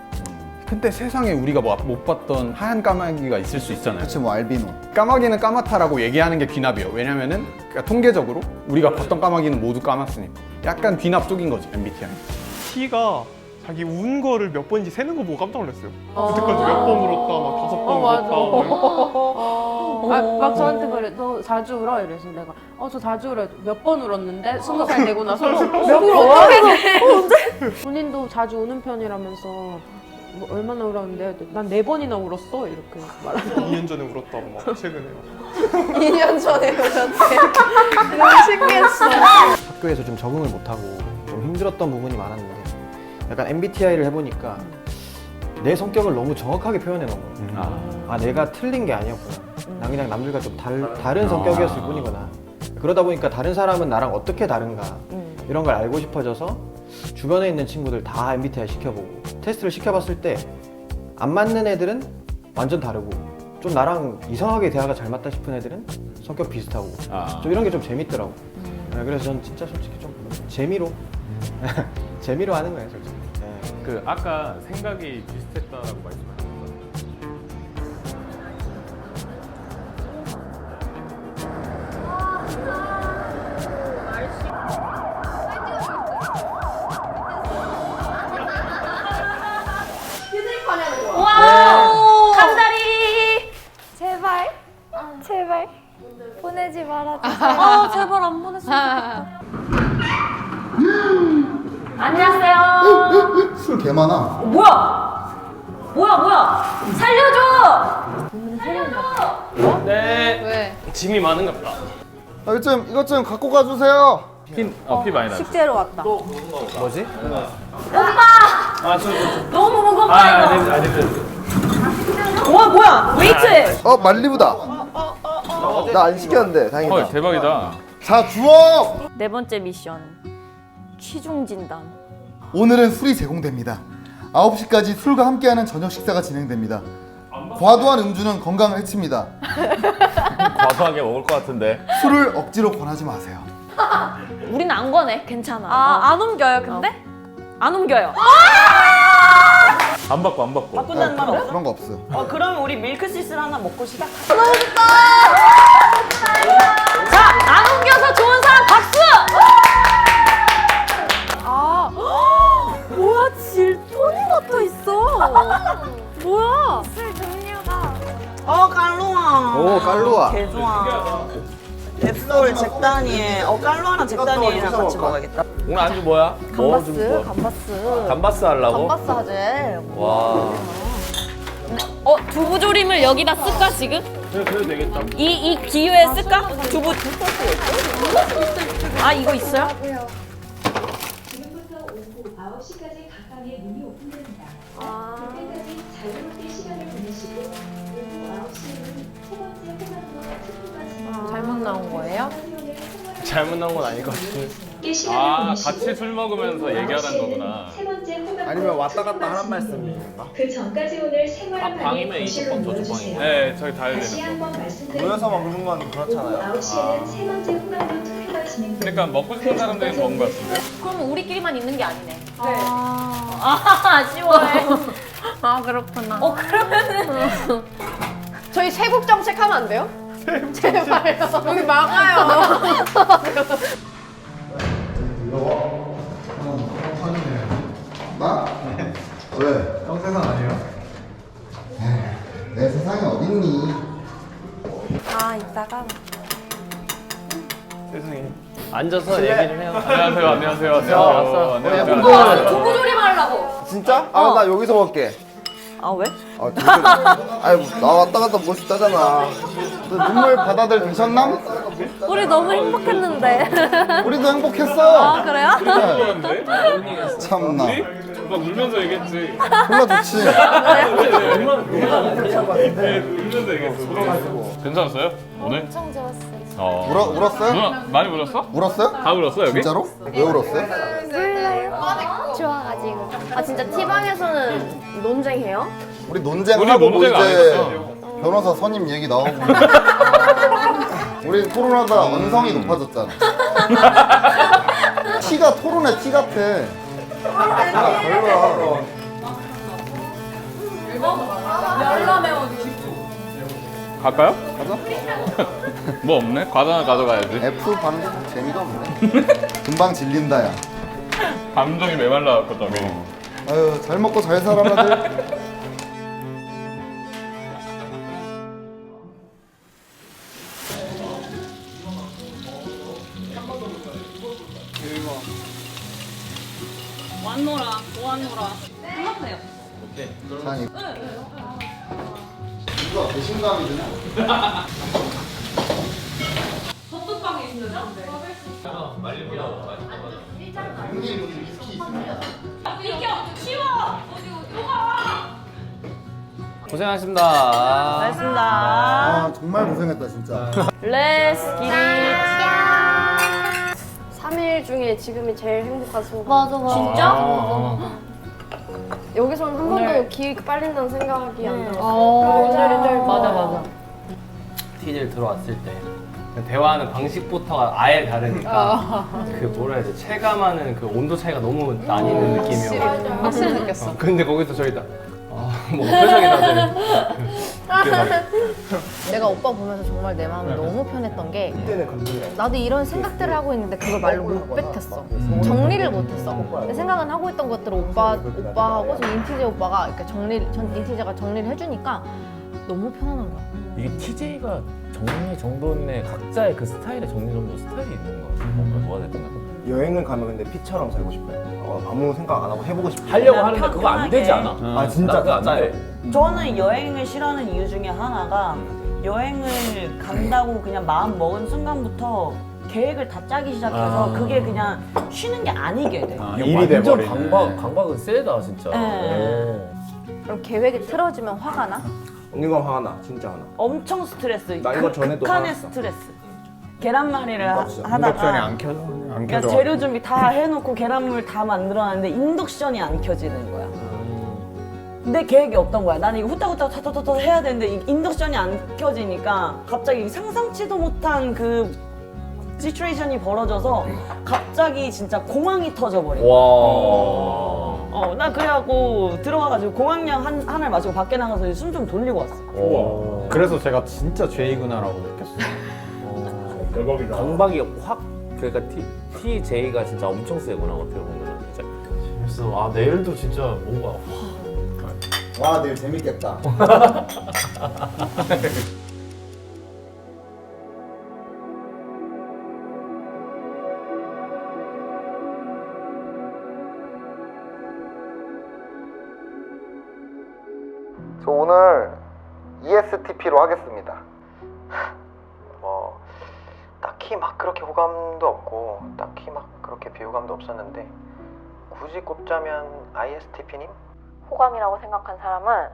근데 세상에 우리가 못 봤던 하얀 까마귀가 있을 수 있잖아요. 그치, 뭐 알비노. 까마귀는 까맣다라고 얘기하는 게 귀납이에요. 왜냐면은 그러니까 통계적으로 우리가 봤던 까마귀는 모두 까맣으니까. 약간 귀납 쪽인 거지, MBTI. T가 자기 운 거를 몇 번인지 세는 거 보고 깜짝 놀랐어요. 그때까지 몇 번 울었다, 막 5번 울었다. 막 저한테 그래. 너 자주 울어? 이래서 내가 저 자주 울어. 몇 번 울었는데 20살 되고 나서 몇 번 어떻게 본인도 자주 우는 편이라면서 뭐 얼마나 울었는데 난 4번이나 울었어 이렇게 말하면 2년 전에 울었다고 막 최근에. 2년 전에 울었대. 너무 신기했어. 학교에서 좀 적응을 못하고 좀 힘들었던 부분이 많았는데 약간 MBTI를 해보니까 내 성격을 너무 정확하게 표현해 놓은 거예요. 내가 틀린 게 아니었구나. 난 그냥 남들과 좀 다른 성격이었을 뿐이구나. 그러다 보니까 다른 사람은 나랑 어떻게 다른가 이런 걸 알고 싶어져서 주변에 있는 친구들 다 MBTI 시켜보고 테스트를 시켜봤을 때 안 맞는 애들은 완전 다르고 좀 나랑 이상하게 대화가 잘 맞다 싶은 애들은 성격 비슷하고 좀 이런 게 좀 재밌더라고. 그래서 전 진짜 솔직히 좀 재미로 재미로 하는 거예요, 솔직히. 그 아까 생각이 비슷했다라고 말씀하셨잖아요. 와우! 감다리! 제발. 제발. 보내지 말아주세요. 제발 안 보냈으면 좋겠다. 안녕하세요. 술 개 많아. 뭐야? 네. 왜? 짐이 많은가 보다. 이것 좀 갖고 가주세요. 피 많이 나죠. 식재료 왔다. 뭐지? 너무 무겁다 아, 이거. 네. 와 뭐야? 웨이트. 말리부다. 나 안 시켰는데 다행이다. 헐 대박이다. 자, 주워! 네 번째 미션. 취중 진단. 오늘은 술이 제공됩니다. 9시까지 술과 함께하는 저녁 식사가 진행됩니다. 과도한 음주는 건강을 해칩니다. 과도하게 먹을 것 같은데. 술을 억지로 권하지 마세요. 우리는 안 거네. 괜찮아. 안 옮겨요, 근데? 안 옮겨요. 안 받고. 바꾼다는 말 없어? 그런 거 없어요. 그러면 우리 밀크시스를 하나 먹고 시작하자. 자, 안 옮겨서 좋은 사람 박수. 뭐야, 질톤이 붙어 있어. 뭐야? 술 종류가 깔루아. 오, 깔루아. 개 좋아. 앱솔 잭다니엘. 깔루아랑 잭다니엘이랑 같이 먹어야겠다. 오늘 안주 뭐야? 뭐 좀 감바스, 뭐? 감바스. 감바스 하려고? 감바스 하재. 와. 두부조림을 여기다 쓸까 지금? 그래도 되겠다. 이 기회에 쓸까? 두부. 아 이거 있어요? 지금부터 오후 9시까지 각각의 문이 오픈됩니다. 그때까지 자유롭게 시간을 보내시고 오후 9시에는 세 번째 호감도 투표가 진행됩니다. 잘못 나온 거예요? 잘못 나온 건 아닐 것 같은데. 같이 술 먹으면서 얘기하라는 거구나. 세 번째 호감도 아니면 왔다 갔다 투표가 하란 진행됩니다. 말씀인가? 그 전까지 오늘 생활한 방이면 방에 이쪽 거실을 방, 저쪽 눌러주세요. 네, 저희 다 해야 다시 되는 거. 한번 말씀드립니다. 모여서 먹는 건 오후 그렇잖아요. 9시에는 세 번째 호감도 투표가 진행됩니다. 그러니까 먹고 싶은 사람들이 먹은 것 같은데. 그럼 우리끼리만 있는 게 아니네. 아쉬워해. 아 그렇구나. 그러면은 저희 세국 정책 하면 안 돼요? 제발요. 여기 막아요. 나? 왜? 형 세상 아니에요? 내 세상이 어딨니? 이따가 세상에. 앉아서 얘기를 해요. 안녕하세요. 두부조림 하려고. 진짜? 나 여기서 먹을게. 왜? 나 왔다 갔다 먹고 싶다잖아. 눈물 바다들 되셨남? 우리 너무 행복했는데. 우리도 행복했어. 그래요? 참나. 막 울면서 얘기했지. 졸라 좋지. 울면서 얘기했어. 괜찮았어요? 오늘? 엄청 좋았어요. 울었어요? 누나 많이 울었어? 울었어요? 다 울었어 여기? 진짜로? 왜 울었어요? 몰라요. 좋아가지고. 진짜 티방에서는 논쟁해요? 우리 논쟁하고 우리 논쟁 안 했어. 변호사 선임 얘기 나오고 우리 토론하다 언성이 높아졌잖아. 티가 토론의 티 같아. 별로야. 갈까요? 가자. 뭐 없네? 과자 하나 가져가야지. F 반응 재미가 없네. 금방 질린다 야. 감정이 메말라갖고 저기. 아유 잘 먹고 잘 살아라들. 왔노라. 끝났어요. 자 이거 배신감이 드나? 소뚜껑에 있는 형님 무슨 위스키 있습니다. 비켜! 치워! 어디가? 고생하셨습니다. 아 정말 고생했다 진짜. 레츠 기릿. 3일 중에 지금이 제일 행복한 순간. 맞아. 진짜? 여기서는 한 오늘- 번도 기획 빨린다는 생각이 안 들었어요. 어, 맞아. TJ를 들어왔을 때 대화하는 방식부터가 아예 다르니까 그 뭐라 해야 돼 체감하는 그 온도 차이가 너무 나뉘는 느낌이어가지고 확실히 느꼈어. 근데 거기서 저희 다 뭐 표정이 다들 내가 오빠 보면서 정말 내 마음이 너무 편했던 게 나도 이런 생각들을 하고 있는데 그걸 말로 못 뱉었어. 정리를 못했어. 내 생각은 하고 있던 것들을 오빠하고 지금 인티제 오빠가 그러니까 인티제가 정리를 해주니까 너무 편안한 거야. 이게 TJ가 정리정돈의 각자의 그 스타일의 정리정돈 스타일이 있는 거 같아요. 뭔가 뭐가 됐든 여행을 가면 근데 피처럼 살고 싶어요. 아무 생각 안 하고 해보고 싶어요. 하려고 하는데 그거 안 되지 않아? 진짜 나 그거 안 진짜요? 돼. 저는 여행을 싫어하는 이유 중에 하나가 여행을 간다고 그냥 마음 먹은 순간부터 계획을 다 짜기 시작해서 그게 그냥 쉬는 게 아니게 돼. 일이 돼버리네. 강박은 세다 진짜. 그럼 계획이 틀어지면 화가 나? 이건 화가 나, 진짜 화나. 엄청 스트레스. 나 이거 전에도 극한의 화났어. 스트레스. 계란말이를 하다가 인덕션이 안 켜져. 그러니까 재료 준비 다 해놓고 계란물 다 만들어놨는데 인덕션이 안 켜지는 거야. 내 계획이 없던 거야. 나는 이거 후딱후딱 타타타타 해야 되는데 인덕션이 안 켜지니까 갑자기 상상치도 못한 그 시츄에이션이 벌어져서 갑자기 진짜 공황이 터져버린 거야. 나 그래갖고 들어가가지고 공황약 하나를 마시고 밖에 나가서 숨 좀 돌리고 왔어. 그래서 제가 진짜 죄이구나라고 느꼈어요. 대박이다. 강박이 확 그러니까 TJ가 진짜 엄청 세구나 어떻게 보면 진짜. 재밌어. 아 내일도 진짜 뭔가 와 내일 재밌겠다. 저 오늘 ESTP로 하겠습니다. 뭐 딱히 막 그렇게 호감도 없고 딱히 막 그렇게 비호감도 없었는데 굳이 꼽자면 ISTP님? 호감이라고 생각한 사람은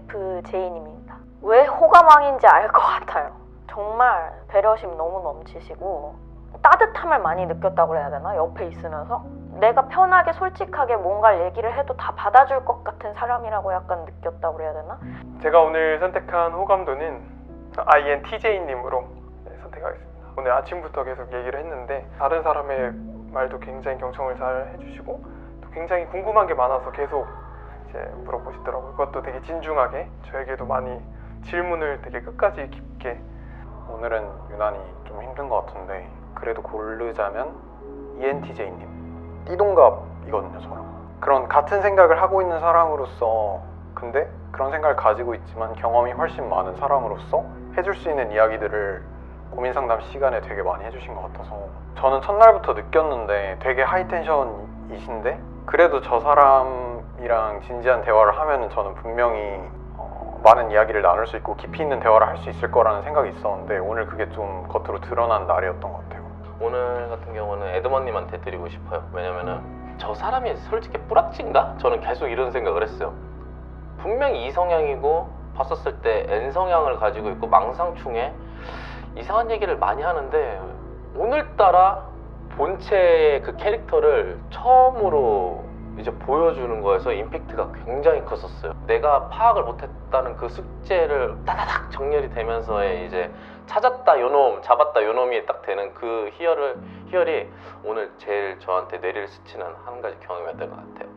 INFJ님입니다. 왜 호감왕인지 알 것 같아요. 정말 배려심 너무 넘치시고 따뜻함을 많이 느꼈다고 해야 되나? 옆에 있으면서 내가 편하게 솔직하게 뭔가를 얘기를 해도 다 받아줄 것 같은 사람이라고 약간 느꼈다고 해야 되나? 제가 오늘 선택한 호감도는 INTJ님으로 선택하겠습니다. 오늘 아침부터 계속 얘기를 했는데 다른 사람의 말도 굉장히 경청을 잘 해주시고 또 굉장히 궁금한 게 많아서 계속 이제 물어보시더라고요. 그것도 되게 진중하게 저에게도 많이 질문을 되게 끝까지 깊게. 오늘은 유난히 좀 힘든 것 같은데 그래도 고르자면 ENTJ님. 띠동갑이거든요, 저랑. 그런 같은 생각을 하고 있는 사람으로서 근데 그런 생각을 가지고 있지만 경험이 훨씬 많은 사람으로서 해줄 수 있는 이야기들을 고민 상담 시간에 되게 많이 해주신 것 같아서 저는 첫날부터 느꼈는데 되게 하이텐션이신데 그래도 저 사람이랑 진지한 대화를 하면은 저는 분명히 많은 이야기를 나눌 수 있고 깊이 있는 대화를 할 수 있을 거라는 생각이 있었는데 오늘 그게 좀 겉으로 드러난 날이었던 것 같아요. 오늘 같은 경우는 에드먼님한테 드리고 싶어요. 왜냐면은 저 사람이 솔직히 뿌락진가? 저는 계속 이런 생각을 했어요. 분명히 이성향이고 봤었을 때 N성향을 가지고 있고 망상충에 이상한 얘기를 많이 하는데 오늘따라 본체의 그 캐릭터를 처음으로 이제 보여주는 거에서 임팩트가 굉장히 컸었어요. 내가 파악을 못했다는 그 숙제를 따다닥 정렬이 되면서의 이제 찾았다 요놈, 잡았다 요놈이 딱 되는 그 희열이 오늘 제일 저한테 뇌리를 스치는 한 가지 경험이었던 것 같아요.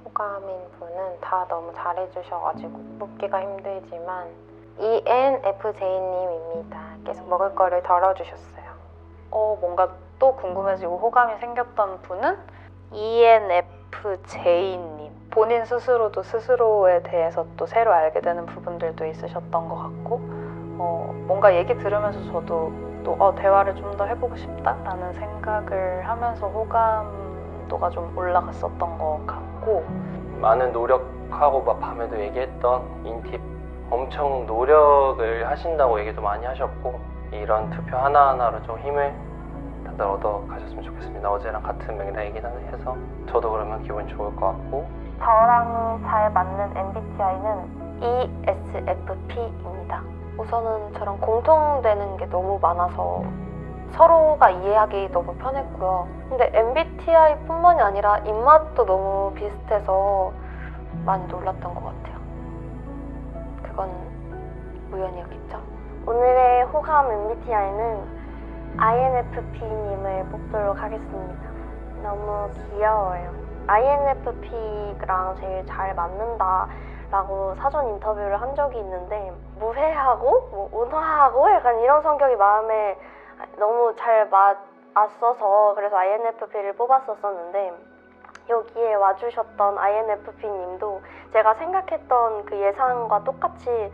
호감인 분은 다 너무 잘해주셔가지고 뽑기가 힘들지만 ENFJ님입니다. 계속 먹을 거를 덜어주셨어요. 뭔가 또 궁금해지고 호감이 생겼던 분은 ENFJ님. 본인 스스로도 스스로에 대해서 또 새로 알게 되는 부분들도 있으셨던 것 같고 뭔가 얘기 들으면서 저도 또 대화를 좀 더 해보고 싶다라는 생각을 하면서 호감도가 좀 올라갔었던 것 같고 많은 노력하고 막 밤에도 얘기했던 인팁 엄청 노력을 하신다고 얘기도 많이 하셨고 이런 투표 하나하나로 좀 힘을 다들 얻어 가셨으면 좋겠습니다. 어제랑 같은 맥락이긴 해서 저도 그러면 기분 좋을 것 같고 저랑 잘 맞는 MBTI는 ESFP입니다. 우선은 저랑 공통되는 게 너무 많아서 서로가 이해하기 너무 편했고요. 근데 MBTI뿐만이 아니라 입맛도 너무 비슷해서 많이 놀랐던 것 같아요. 그건 우연이었겠죠? 오늘의 호감 MBTI는 INFP님을 뽑도록 하겠습니다. 너무 귀여워요. INFP랑 제일 잘 맞는다 라고 사전 인터뷰를 한 적이 있는데 무해하고 온화하고 약간 이런 성격이 마음에 너무 잘 맞았어서 그래서 INFP를 뽑았었는데 여기에 와주셨던 INFP님도 제가 생각했던 그 예상과 똑같이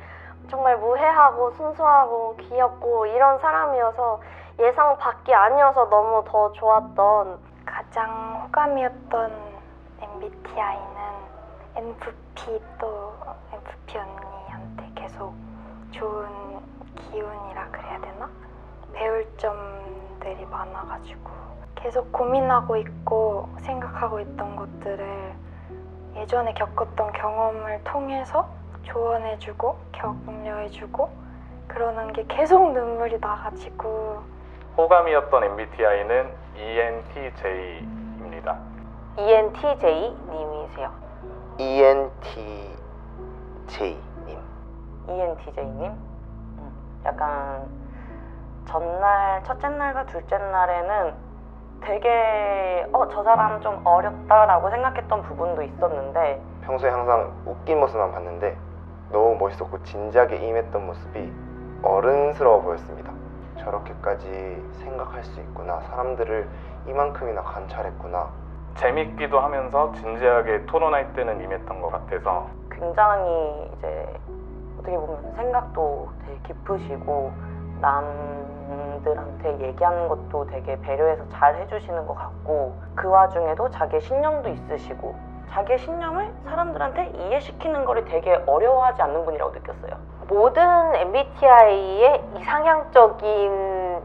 정말 무해하고 순수하고 귀엽고 이런 사람이어서 예상 밖이 아니어서 너무 더 좋았던 가장 호감이었던 MBTI는 NFP도 NFP 언니한테 계속 좋은 기운이라 그래야 되나? 배울 점들이 많아가지고 계속 고민하고 있고 생각하고 있던 것들을 예전에 겪었던 경험을 통해서 조언해주고 격려해주고 그러는 게 계속 눈물이 나가지고 호감이었던 MBTI는 ENTJ입니다. ENTJ 님이세요. ENTJ님. ENTJ님? 약간 전날, 첫째 날과 둘째 날에는 되게 저 사람 좀 어렵다라고 생각했던 부분도 있었는데 평소에 항상 웃긴 모습만 봤는데 너무 멋있었고 진지하게 임했던 모습이 어른스러워 보였습니다. 저렇게까지 생각할 수 있구나. 사람들을 이만큼이나 관찰했구나. 재밌기도 하면서 진지하게 토론할 때는 임했던 것 같아서 굉장히 이제 어떻게 보면 생각도 되게 깊으시고 남들한테 얘기하는 것도 되게 배려해서 잘 해주시는 것 같고 그 와중에도 자기의 신념도 있으시고 자기의 신념을 사람들한테 이해시키는 거를 되게 어려워하지 않는 분이라고 느꼈어요. 모든 MBTI의 이상향적인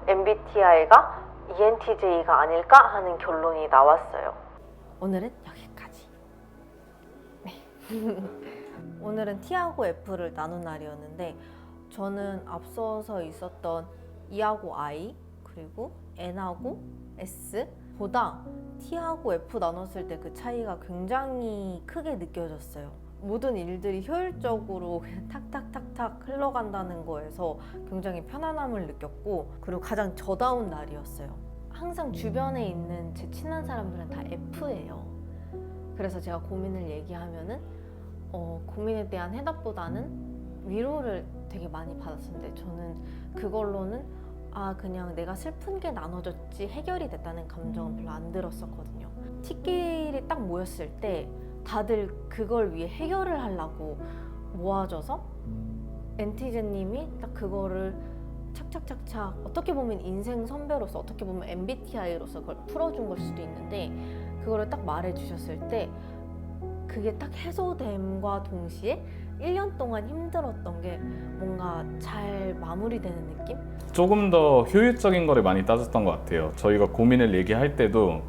MBTI가 ENTJ가 아닐까 하는 결론이 나왔어요. 오늘은 여기까지. 네. 오늘은 T하고 F를 나눈 날이었는데 저는 앞서서 있었던 E하고 I 그리고 N하고 S 보다 T하고 F 나눴을 때 그 차이가 굉장히 크게 느껴졌어요. 모든 일들이 효율적으로 그냥 탁탁탁탁 흘러간다는 거에서 굉장히 편안함을 느꼈고 그리고 가장 저다운 날이었어요. 항상 주변에 있는 제 친한 사람들은 다 F예요. 그래서 제가 고민을 얘기하면은 고민에 대한 해답보다는 위로를 되게 많이 받았었는데 저는 그걸로는 그냥 내가 슬픈 게 나눠졌지 해결이 됐다는 감정은 별로 안 들었었거든요. T끼리 딱 모였을 때 다들 그걸 위해 해결을 하려고 모아져서 엔티제님이 딱 그거를 착착착착 어떻게 보면 인생 선배로서 어떻게 보면 MBTI로서 그걸 풀어준 걸 수도 있는데 그거를 딱 말해주셨을 때 그게 딱 해소됨과 동시에 1년 동안 힘들었던 게 뭔가 잘 마무리되는 느낌? 조금 더 효율적인 거를 많이 따졌던 것 같아요. 저희가 고민을 얘기할 때도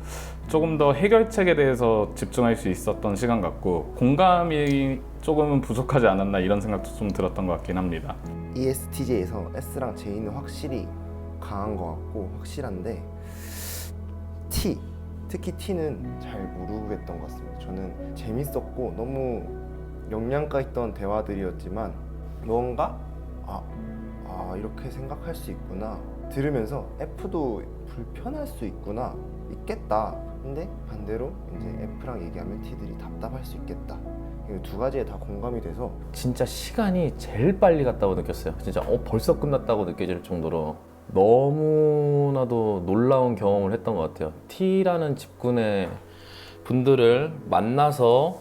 조금 더 해결책에 대해서 집중할 수 있었던 시간 같고 공감이 조금은 부족하지 않았나 이런 생각도 좀 들었던 것 같긴 합니다. ESTJ에서 S랑 J는 확실히 강한 것 같고 확실한데 특히 T는 잘 모르겠던 것 같습니다. 저는 재밌었고 너무 영양가 있던 대화들이었지만 뭔가 이렇게 생각할 수 있구나 들으면서 F도 불편할 수 있겠다. 근데 반대로 이제 F랑 얘기하면 T들이 답답할 수 있겠다. 이 두 가지에 다 공감이 돼서 진짜 시간이 제일 빨리 갔다고 느꼈어요. 진짜 벌써 끝났다고 느껴질 정도로 너무나도 놀라운 경험을 했던 것 같아요. T라는 직군의 분들을 만나서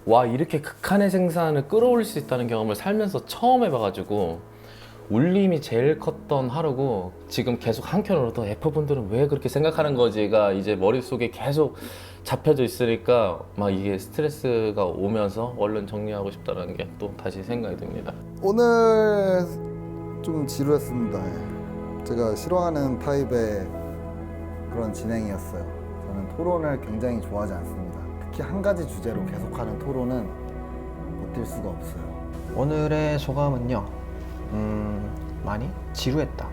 와 이렇게 극한의 생산을 끌어올릴 수 있다는 경험을 살면서 처음 해봐가지고 울림이 제일 컸던 하루고 지금 계속 한켠으로도 F분들은 왜 그렇게 생각하는 거지가 이제 머릿속에 계속 잡혀져 있으니까 막 이게 스트레스가 오면서 얼른 정리하고 싶다는 게 또 다시 생각이 듭니다. 오늘 좀 지루했습니다. 제가 싫어하는 타입의 그런 진행이었어요. 저는 토론을 굉장히 좋아하지 않습니다. 특히 한 가지 주제로 계속하는 토론은 버틸 수가 없어요. 오늘의 소감은요. 많이 지루했다.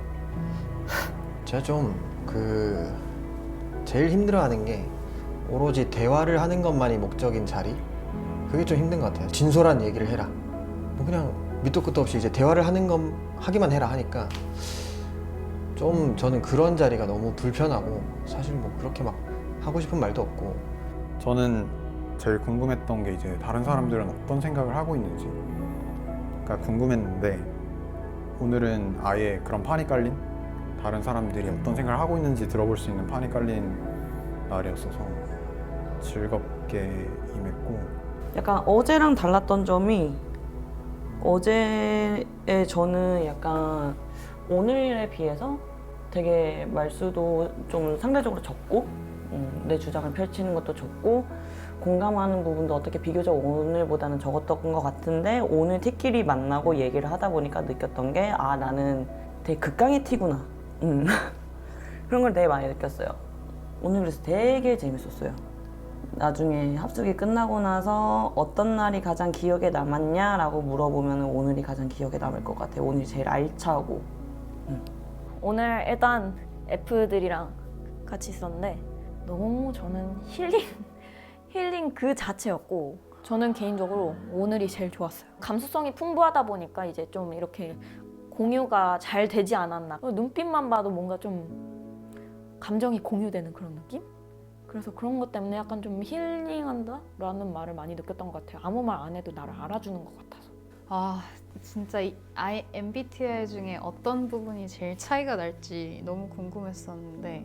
제가 좀 제일 힘들어하는 게 오로지 대화를 하는 것만이 목적인 자리. 그게 좀 힘든 것 같아요. 진솔한 얘기를 해라. 뭐 그냥 밑도 끝도 없이 이제 대화를 하기만 해라 하니까 좀 저는 그런 자리가 너무 불편하고 사실 뭐 그렇게 막 하고 싶은 말도 없고. 저는 제일 궁금했던 게 이제 다른 사람들은 어떤 생각을 하고 있는지가 궁금했는데 오늘은 아예 그런 판이 깔린 다른 사람들이 어떤 생각을 하고 있는지 들어볼 수 있는 판이 깔린 날이었어서 즐겁게 임했고 약간 어제랑 달랐던 점이 어제에 저는 약간 오늘에 비해서 되게 말수도 좀 상대적으로 적고 내 주장을 펼치는 것도 적고 공감하는 부분도 어떻게 비교적 오늘보다는 적었던 것 같은데 오늘 T끼리 만나고 얘기를 하다 보니까 느꼈던 게 아 나는 되게 극강의 T구나 그런 걸 되게 많이 느꼈어요. 오늘 그래서 되게 재밌었어요. 나중에 합숙이 끝나고 나서 어떤 날이 가장 기억에 남았냐라고 물어보면 오늘이 가장 기억에 남을 것 같아요. 오늘이 제일 알차고. 오늘 일단 F들이랑 같이 있었는데 너무 저는 힐링 그 자체였고 저는 개인적으로 오늘이 제일 좋았어요. 감수성이 풍부하다 보니까 이제 좀 이렇게 공유가 잘 되지 않았나. 눈빛만 봐도 뭔가 좀 감정이 공유되는 그런 느낌? 그래서 그런 것 때문에 약간 좀 힐링한다라는 말을 많이 느꼈던 것 같아요. 아무 말 안 해도 나를 알아주는 것 같아서. 아 진짜 이 MBTI 중에 어떤 부분이 제일 차이가 날지 너무 궁금했었는데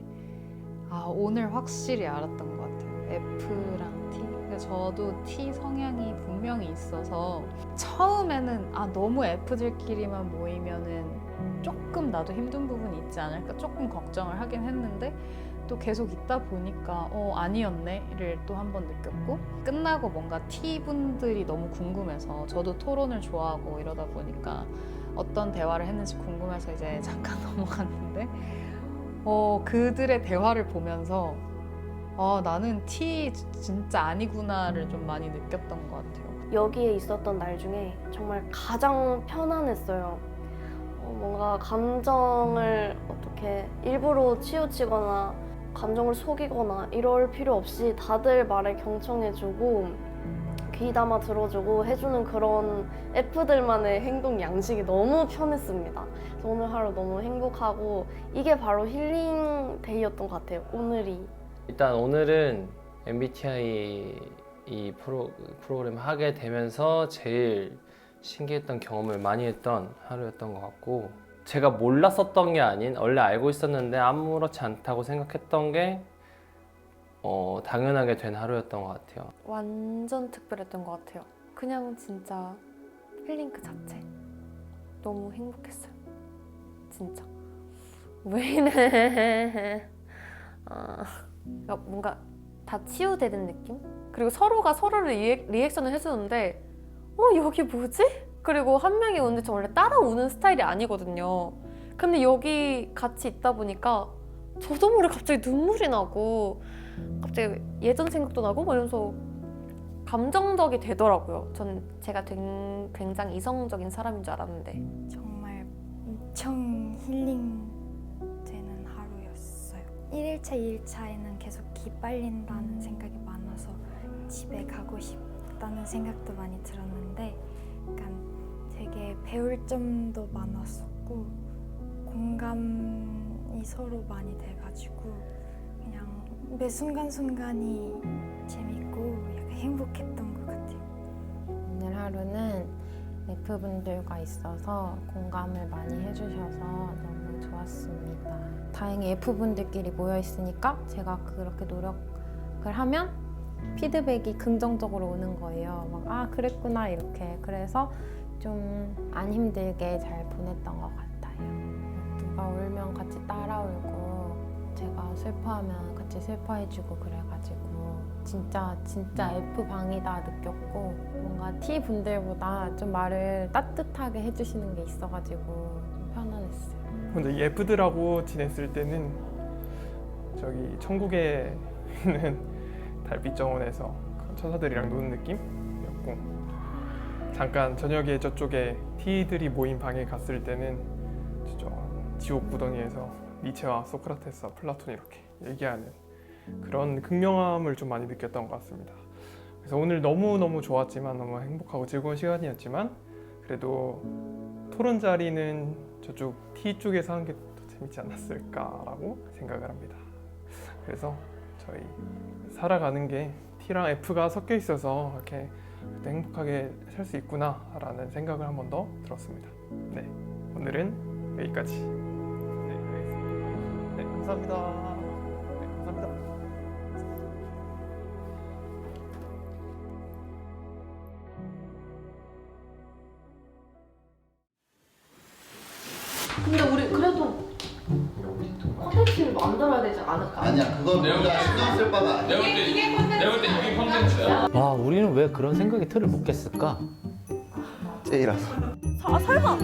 아 오늘 확실히 알았던 것 같아요. F랑 T. 그러니까 저도 T 성향이 분명히 있어서 처음에는 아 너무 F들끼리만 모이면은 조금 나도 힘든 부분이 있지 않을까 조금 걱정을 하긴 했는데 또 계속 있다 보니까 아니었네를 또 한 번 느꼈고 끝나고 뭔가 T분들이 너무 궁금해서 저도 토론을 좋아하고 이러다 보니까 어떤 대화를 했는지 궁금해서 이제 잠깐 넘어갔는데 그들의 대화를 보면서 나는 T 진짜 아니구나를 좀 많이 느꼈던 것 같아요. 여기에 있었던 날 중에 정말 가장 편안했어요. 뭔가 감정을 어떻게 일부러 치우치거나 감정을 속이거나 이럴 필요 없이 다들 말에 경청해주고 귀담아 들어주고 해주는 그런 F들만의 행동 양식이 너무 편했습니다. 그래서 오늘 하루 너무 행복하고 이게 바로 힐링 데이였던 것 같아요. 오늘이. 일단 오늘은 MBTI 이 프로그램 하게 되면서 제일 신기했던 경험을 많이 했던 하루였던 것 같고 제가 몰랐었던 게 아닌 원래 알고 있었는데 아무렇지 않다고 생각했던 게 당연하게 된 하루였던 것 같아요. 완전 특별했던 것 같아요. 그냥 진짜 힐링 그 자체. 너무 행복했어요. 진짜. 왜 이래. 뭔가 다 치유되는 느낌? 그리고 서로가 서로를 리액션을 해주는데 여기 뭐지? 그리고 한 명이 우는데 저 원래 따라 우는 스타일이 아니거든요. 근데 여기 같이 있다 보니까 저도 모르게 갑자기 눈물이 나고 갑자기 예전 생각도 나고 이러면서 감정적이 되더라고요. 전 제가 굉장히 이성적인 사람인 줄 알았는데 정말 엄청 힐링되는 하루였어요. 1일차, 2일차에는 계속 기빨린다는 생각이 많아서 집에 가고 싶다는 생각도 많이 들었는데 약간 되게 배울 점도 많았었고 공감이 서로 많이 돼가지고 그냥 매 순간순간이 재밌고 약간 행복했던 것 같아요. 오늘 하루는 F분들과 있어서 공감을 많이 해주셔서 너무 좋았습니다. 다행히 F분들끼리 모여있으니까 제가 그렇게 노력을 하면 피드백이 긍정적으로 오는 거예요. 아 그랬구나 이렇게. 그래서 좀 안 힘들게 잘 보냈던 것 같아요. 누가 울면 같이 따라 울고 제가 슬퍼하면 같이 슬퍼해주고 그래가지고 진짜 F방이다 느꼈고 뭔가 T분들보다 좀 말을 따뜻하게 해주시는 게 있어가지고 좀 편안했어요. 근데 이 F들하고 지냈을 때는 저기 천국에 있는 달빛 정원에서 천사들이랑 노는 느낌이었고 잠깐 저녁에 저쪽에 T들이 모인 방에 갔을 때는 저 지옥 구덩이에서 니체와 소크라테스와 플라톤이 이렇게 얘기하는 그런 극명함을 좀 많이 느꼈던 것 같습니다. 그래서 오늘 너무너무 좋았지만 너무 행복하고 즐거운 시간이었지만 그래도 토론 자리는 저쪽 T 쪽에서 하는 게 더 재밌지 않았을까라고 생각을 합니다. 그래서 저희 살아가는 게 T랑 F가 섞여 있어서 이렇게 행복하게 살 수 있구나 라는 생각을 한 번 더 들었습니다. 네, 오늘은 여기까지. 네, 알겠습니다. 네, 감사합니다. 네, 감사합니다. 근데 우리 그래도 콘텐츠를 만들어야 되지 않아? 않을까? 아니야, 그건 우리가 신경 쓸 바가 아니야. 내가 볼때 이게 컨텐츠야. 와, 우리는 왜 그런 생각의 틀을 못 깼을까? 쟤이라서. 아 설마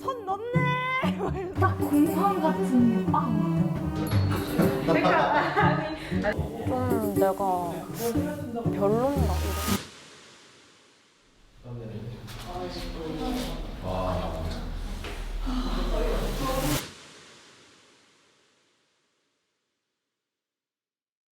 선 넘네. 딱 공감 같은 게 빡. 좀 내가 별론가?